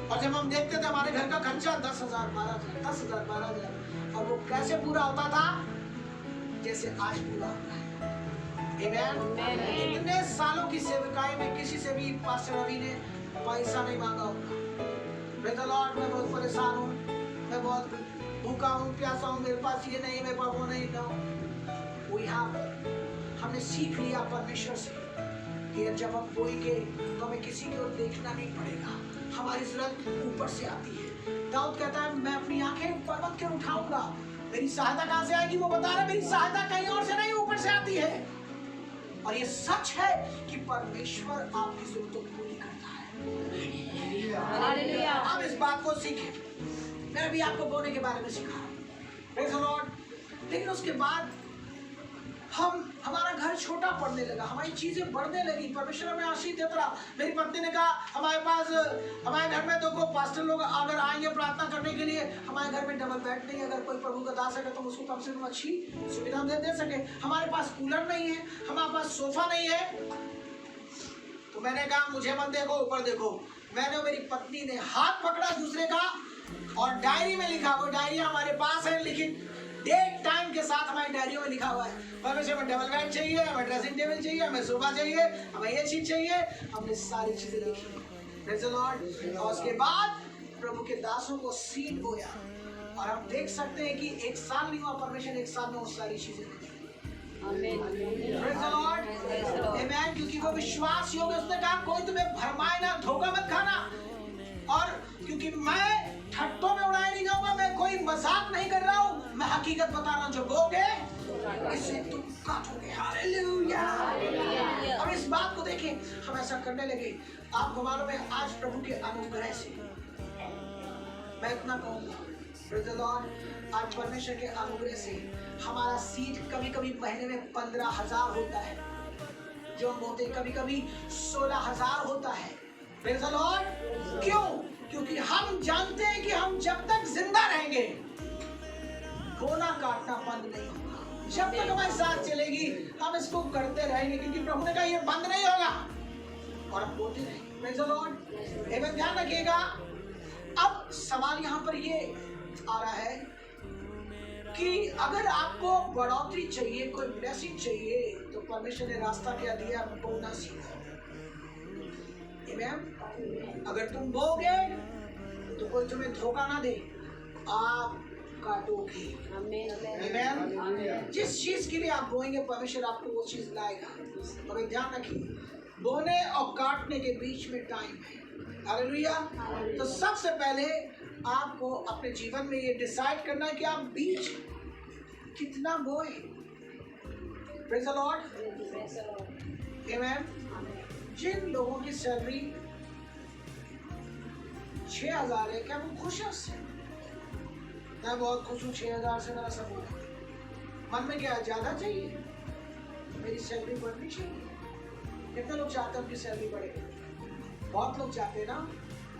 और जब हम देखते थे हमारे घर का खर्चा 10,000 12,000 और वो कैसे पूरा होता था, जैसे आज पूरा होता है। Amen? इतने सालों की सेवकाई में किसी से भी पास्टर रवि ने पैसा नहीं मांगा होगा। Praise the Lord, मैं बहुत परेशान हूँ, मैं बहुत भूखा हूँ, प्यासा हूँ, मेरे पास ये नहीं, मेरे पास वो नहीं। हमने सीख लिया परमेश्वर से कि जब हम बोएंगे तो हमें किसी की ओर देखना नहीं पड़ेगा, हमारी जरूरत ऊपर से आती है। दाऊद कहता है मैं अपनी आंखें पर्वत के उठाऊंगा, मेरी सहायता कहाँ से आएगी? वो बता रहा है मेरी सहायता कहीं और से नहीं, ऊपर से आती है। और ये सच है कि परमेश्वर आपकी जरूरतों को पूरी करता है। आप इस बात को सीखें। मैं भी आपको बोने के बारे में सिखा रहा हूँ। Praise the Lord। लेकिन उसके बाद हमारा घर छोटा पड़ने लगा, हमारी चीजें बढ़ने लगी, परमेश्वर हमें आशीष देता रहा। मेरी पत्नी ने कहा हमारे घर में देखो पास्टर लोग अगर आएंगे प्रार्थना करने के लिए, हमारे घर में डबल बेड नहीं, अगर कोई प्रभु का दास है तो उसको कम से कम अच्छी सुविधा दे सके। हमारे पास कूलर नहीं है, हमारे पास सोफा नहीं है। तो मैंने कहा मुझे मत देखो, ऊपर देखो। मैंने और मेरी पत्नी ने हाथ पकड़ा दूसरे का और डायरी में लिखा, वो डायरी हमारे पास है, लेकिन डेट टाइम के साथ हमारी डायरियों में लिखा हुआ है परमेश्वर हमें डबल बेड चाहिए, हमें ड्रेसिंग टेबल चाहिए, हमें सोफा चाहिए, हमें ये चीज चाहिए। हमने सारी चीजें लिखी। Praise the lord. और उसके बाद प्रभु के दासों को सीड बोया और हम देख सकते हैं कि 1 साल नहीं हुआ, परमेश्वर 1 साल में वो सारी चीजें दी। Praise the lord. आमीन। क्योंकि वो विश्वास योग्य, उसने कहा कोई तुम्हें भरमाए ना, धोखा मत खाना। और क्योंकि मैं ठट्टों में उड़ाया नहीं जाऊंगा, मैं कोई मजाक नहीं कर रहा हूँ, मैं हकीकत बता रहा हूँ। जो बोगे इससे तुम काटोगे। हालेलुया। अब इस बात को देखें, हम ऐसा करने लगे। आपको मालूम है आज प्रभु के अनुग्रह से मैं इतना कहूँगा, प्रेज़ द लॉर्ड, आज परमेश्वर के अनुग्रह से हमारा सीट कभी-कभी महीने में 15,000 होता है, जो हम बोलते कभी कभी 16,000 होता है। Praise the Lord. क्यों? क्योंकि हम जानते हैं कि हम जब तक जिंदा रहेंगे बोना काटना बंद नहीं होगा। जब तक हमारे साथ चलेगी हम इसको करते रहेंगे, क्योंकि प्रभु ने कहा ये बंद नहीं होगा और हम बोलते रहेंगे। Praise the Lord. एवं ध्यान रखिएगा। अब सवाल यहाँ पर ये आ रहा है कि अगर आपको बढ़ोतरी चाहिए, कोई ब्लेसिंग चाहिए, तो परमेश्वर ने रास्ता क्या दिया? बोना सीखो। अगर तुम बोगे तो कोई तुम्हें धोखा ना दे, आप काटोगे। आमीन। जिस चीज के लिए आप बोएंगे परमेश्वर आपको वो चीज लाएगा। मगर ध्यान रखिए, बोने और काटने के बीच में टाइम है। हालेलुया। तो सबसे पहले आपको अपने जीवन में ये डिसाइड करना है कि आप बीज कितना बोए। Praise the lord. आमीन। जिन लोगों की सैलरी 6,000 है, क्या वो खुश है उससे? मैं बहुत खुश हूँ 6,000 से, मेरा सब हो गया। मन में क्या ज्यादा चाहिए? मेरी सैलरी बढ़नी चाहिए। कितने लोग चाहते हैं उनकी सैलरी बढ़े? बहुत लोग चाहते हैं ना।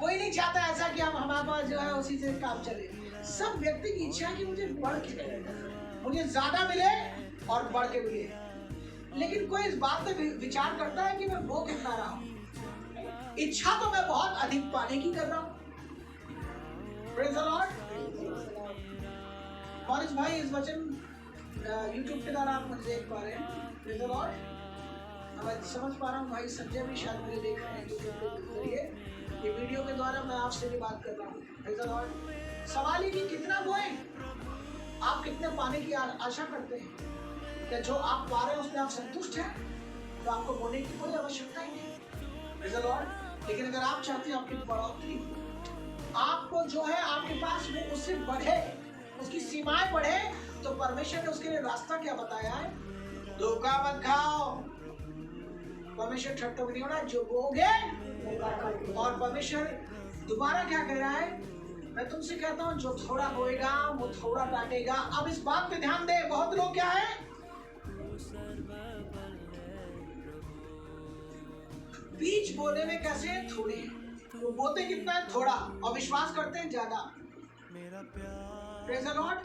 कोई नहीं चाहता ऐसा कि हम हमारे पास जो है उसी से काम चले। सब व्यक्ति की इच्छा है कि मुझे बढ़ के मिले, मुझे ज्यादा मिले और बढ़ के मिले। लेकिन कोई इस बात पे विचार करता है कि मैं वो कितना रहा हूँ? इच्छा तो मैं बहुत अधिक पाने की कर रहा हूँ। Praise the Lord. मॉरिस भाई इस वचन यूट्यूब के द्वारा आप मुझे देख पा रहे हैं। Praise the Lord. मैं समझ पा रहा हूँ भाई संजय भी शायद मुझे देख रहे हैं यूट्यूब के जरिए। ये वीडियो के द्वारा मैं आपसे भी बात कर रहा हूँ। Praise the Lord. सवाल ही कि कितना बोएं, आप कितने पाने की आशा करते हैं? क्या जो आप पा रहे हैं उसमें आप संतुष्ट हैं? तो आपको बोने की कोई आवश्यकता ही नहीं। Praise the Lord. लेकिन अगर आप चाहते हैं आपकी बढ़ोतरी, आपको जो है आपके पास वो उससे बढ़े, उसकी सीमाएं बढ़े, तो परमेश्वर ने उसके लिए रास्ता क्या बताया है? धोखा मत खाओ। परमेश्वर ठट्ठो नहीं होना, जो बोगे। और परमेश्वर दोबारा क्या कह रहा है? मैं तुमसे कहता हूँ जो थोड़ा बोएगा वो थोड़ा काटेगा। अब इस बात पे ध्यान दे, बहुत लोग क्या है, बीज बोने में कैसे थोड़े, वो बोते कितना है? थोड़ा, और विश्वास करते हैं ज्यादा। Praise the lord.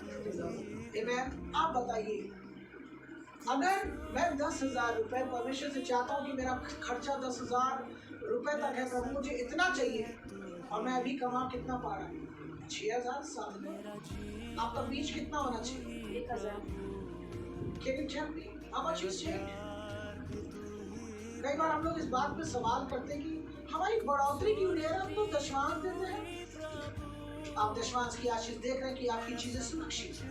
आमेन। आप बताइए, अगर मैं 10,000 रुपए परमेश्वर से चाहता हूँ कि मेरा खर्चा 10,000 रुपए तक है, प्रभु मुझे इतना चाहिए, और मैं अभी कमा कितना पा रहा हूँ? 6,000, 7,000। आपका बीज कितना होना चाहिए? 1,000। Can you tell me how much you saved? कई बार हम लोग इस बात पे सवाल करते हैं कि हमारी बढ़ोतरी क्यों नहीं है? हम तो दशमांश देते हैं। आप दशमांश की आशीष देख रहे हैं कि आपकी चीजें सुरक्षित है,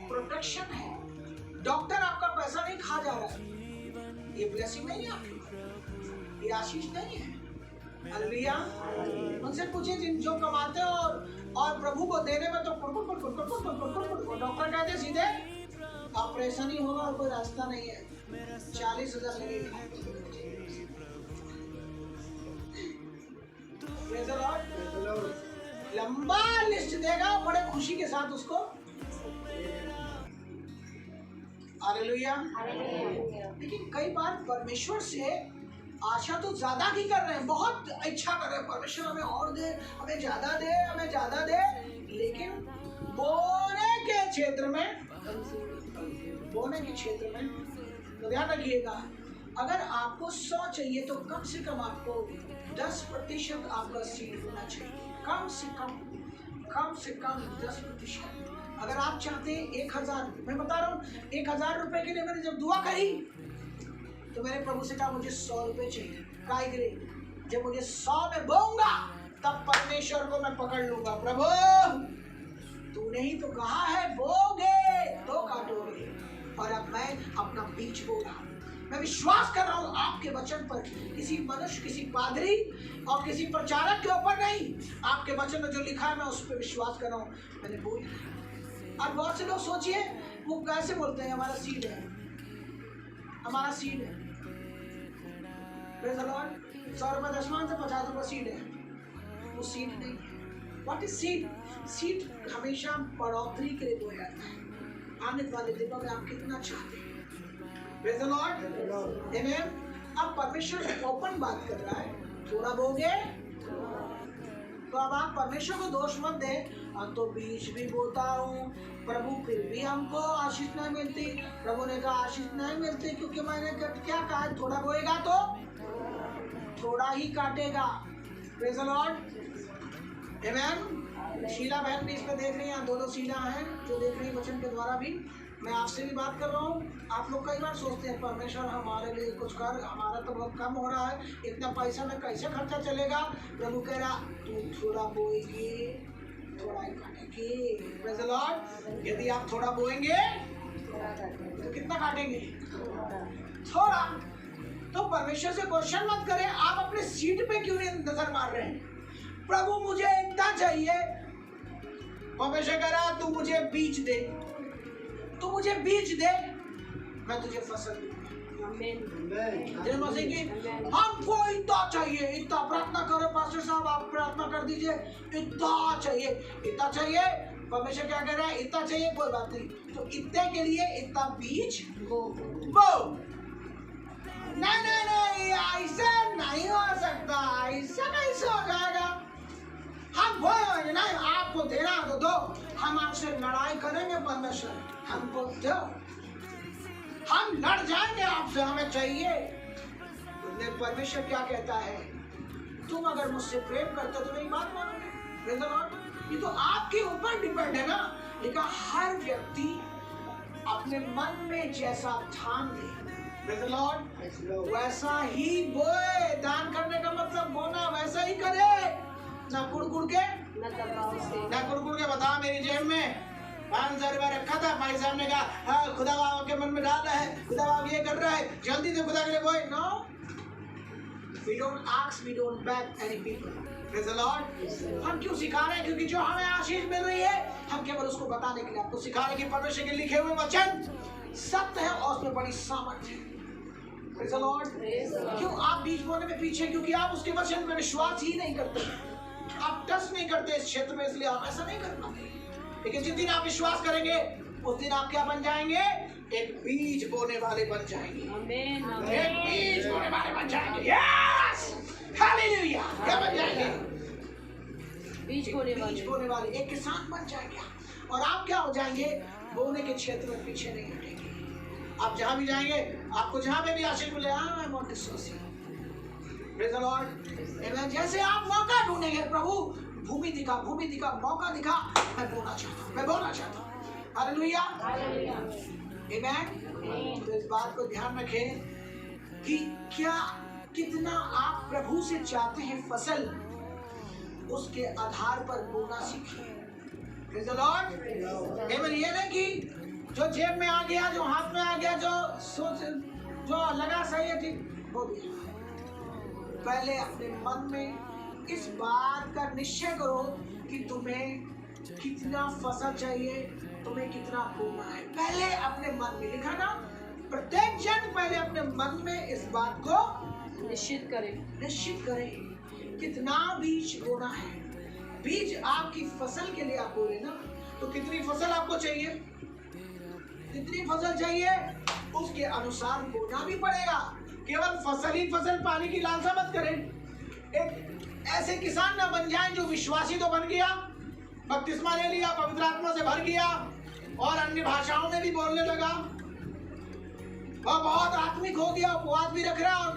प्रोटेक्शन है, डॉक्टर आपका पैसा नहीं खा जा रहा है। ये ब्लेसिंग नहीं है आपकी, ये आशीष नहीं है। हालेलुया। उनसे पूछे जिन जो कमाते हैं और प्रभु को देने में तो डॉक्टर कहते सीधे ऑपरेशन ही होगा और कोई रास्ता नहीं है, 40,000 लगेगा। Praise the Lord. लंबा लिस्ट देगा, बड़े खुशी के साथ उसको। हालेलुया। लेकिन कई बार परमेश्वर से आशा तो ज्यादा की कर रहे हैं, बहुत इच्छा कर रहे हैं, परमेश्वर हमें और दे, हमें ज्यादा दे, हमें ज्यादा दे, लेकिन बोने के क्षेत्र में तो ध्यान रखिएगा, अगर आपको 100 चाहिए तो कम से कम आपको 10% आपका सीड होना चाहिए। कम से कम 10%। अगर आप चाहते हैं 1,000, मैं बता रहा हूँ 1,000 रुपए के लिए मैंने जब दुआ करी तो मैंने प्रभु से कहा मुझे 100 रुपए चाहिए। काय करे, जब मुझे 100 में बोऊंगा तब परमेश्वर को मैं पकड़ लूंगा। प्रभु तूने ही तो कहा है बोगे तो काटोगे, और अब मैं अपना बीज बो रहा हूँ। मैं विश्वास कर रहा हूँ आपके वचन पर, किसी मनुष्य, किसी पादरी और किसी प्रचारक के ऊपर नहीं, आपके वचन में जो लिखा है मैं उस पर विश्वास कर रहा हूँ। मैंने बोल दिया। अब बहुत से लोग सोचिए वो कैसे बोलते हैं, हमारा सीड है, हमारा सीड है। Praise the Lord. 100 रुपये दशमांश से 50 रुपये सीड है, वो सीड नहीं है। What is seed? सीड हमेशा बढ़ोतरी के लिए बोया जाता है। आने वाले दिनों में आप कितना चाहते हैं? Praise the lord. आमेन। अब परमेश्वर ओपन बात कर रहा है, थोड़ा बोगे तो अब आप परमेश्वर को दोष मत दे, तो बीज भी बोता हूँ प्रभु फिर भी हमको आशीष नहीं मिलती। प्रभु ने कहा आशीष नहीं मिलती क्योंकि मैंने क्या कहा, थोड़ा बोएगा तो थोड़ा ही काटेगा। Praise the lord. Amen. Sheela बहन भी इसमें देख रही हैं, 2 शीला हैं जो देख रही हैं वचन के द्वारा भी। मैं आपसे भी बात कर रहा हूँ। आप लोग कई बार सोचते हैं परमेश्वर हमारे लिए कुछ कर, हमारा तो बहुत कम हो रहा है, इतना पैसा में कैसे खर्चा चलेगा। प्रभु कह रहा तू थोड़ा बोएगी थोड़ा ही काटेगी। Praise the lord. यदि आप थोड़ा बोएंगे तो कितना काटेंगे? थोड़ा। तो परमेश्वर से क्वेश्चन मत करें, आप अपने सीट पे क्यों नहीं नजर मार रहे हैं? प्रभु मुझे इतना चाहिए, परमेश्वर कह रहा तू मुझे बीज दे, तू मुझे बीज दे, मैं तुझे फसल दूंगा। हमको इतना चाहिए, इतना प्रार्थना करो पास्टर साहब, आप प्रार्थना कर दीजिए, इतना चाहिए, इतना चाहिए। परमेश्वर क्या कह रहा है? इतना चाहिए, कोई बात नहीं, तो इतने के लिए इतना बीज बो। नहीं नहीं नहीं, ऐसा नहीं हो सकता, ऐसा कैसे हो जाएगा? हम बोलेंगे नहीं, आपको देना तो दो, हम आपसे लड़ाई करेंगे परमेश्वर, हमको दो, हम लड़ जाएंगे आपसे, हमें चाहिए। परमेश्वर क्या कहता है? तुम अगर मुझसे प्रेम करते हो तो मेरी बात मानोगे। Praise the Lord. ये तो आपके ऊपर डिपेंड है ना, लिखा हर व्यक्ति अपने मन में जैसा ठान ले, Praise the Lord, वैसा ही बोए। दान करने का मतलब बोना वैसा ही करे, ना कुड़ के बता मेरी जेब में 5,000 रुपया रखा था, भाई साहब ने कहा हाँ खुदा बाबा के मन में डाल रहा है, खुदा बाबा ये कर रहा है, जल्दी से खुदा के लिए बोए। No, we don't ask, we don't beg any people. Praise the Lord. हम क्यों सिखा रहे हैं? क्योंकि जो हमें आशीष मिल रही है हम केवल उसको बताने के लिए आपको सिखा रहे हैं कि परमेश्वर के लिखे हुए वचन सत्य है और उसमें बड़ी सामर्थ्य है। Praise the Lord. क्यों आप बीज बोने में पीछे? क्योंकि आप उसके वचन में विश्वास ही नहीं करते, आप टच नहीं करते इस क्षेत्र में, इसलिए आप ऐसा नहीं कर पाते। लेकिन जिस दिन आप विश्वास करेंगे उस दिन आप क्या बन जाएंगे? एक बीज बोने वाले बन जाएंगे। एक बीज बोने वाले बन जाएंगे। Yes, hallelujah. क्या बन जाएंगे? बीज बोने वाले, एक किसान बन जाएंगे। और आप क्या हो जाएंगे? बोने के क्षेत्र में पीछे नहीं हटेंगे। आप जहां भी जाएंगे, आपको जहां पे भी आशीष मिले, आई वांट टू सोसी। Praise the lord. जैसे आप मौका ढूंढेंगे, प्रभु भूमि दिखा, मौका दिखा, मैं बोलना चाहता हूँ। हालेलुया, आमेन। तो इस बात को ध्यान रखें कि कितना आप प्रभु से चाहते हैं फसल, उसके आधार पर बोलना सीखिए। Praise the lord. आमेन। ये नहीं कि जो जेब में आ गया, जो हाथ में आ गया, जो लगा सही है, ठीक बोल दिया। पहले अपने मन में इस बात का निश्चय करो कि तुम्हें कितना फसल चाहिए, तुम्हें कितना बोना है। पहले अपने मन में, लिखा ना, प्रत्येक जन पहले अपने मन में इस बात को निश्चित करें कितना बीज बोना है। बीज आपकी फसल के लिए आप बोले ना, तो कितनी फसल आपको चाहिए, कितनी फसल चाहिए उसके अनुसार बोना भी पड़ेगा। केवल फसल पाने की लालसा मत करें। एक ऐसे किसान ना बन जाएं जो विश्वासी तो बन गया, बपतिस्मा ले लिया, पवित्र आत्मा से भर गया और अन्य भाषाओं में भी बोलने लगा, वह बहुत आत्मिक हो गया, उपवास भी रख रहा और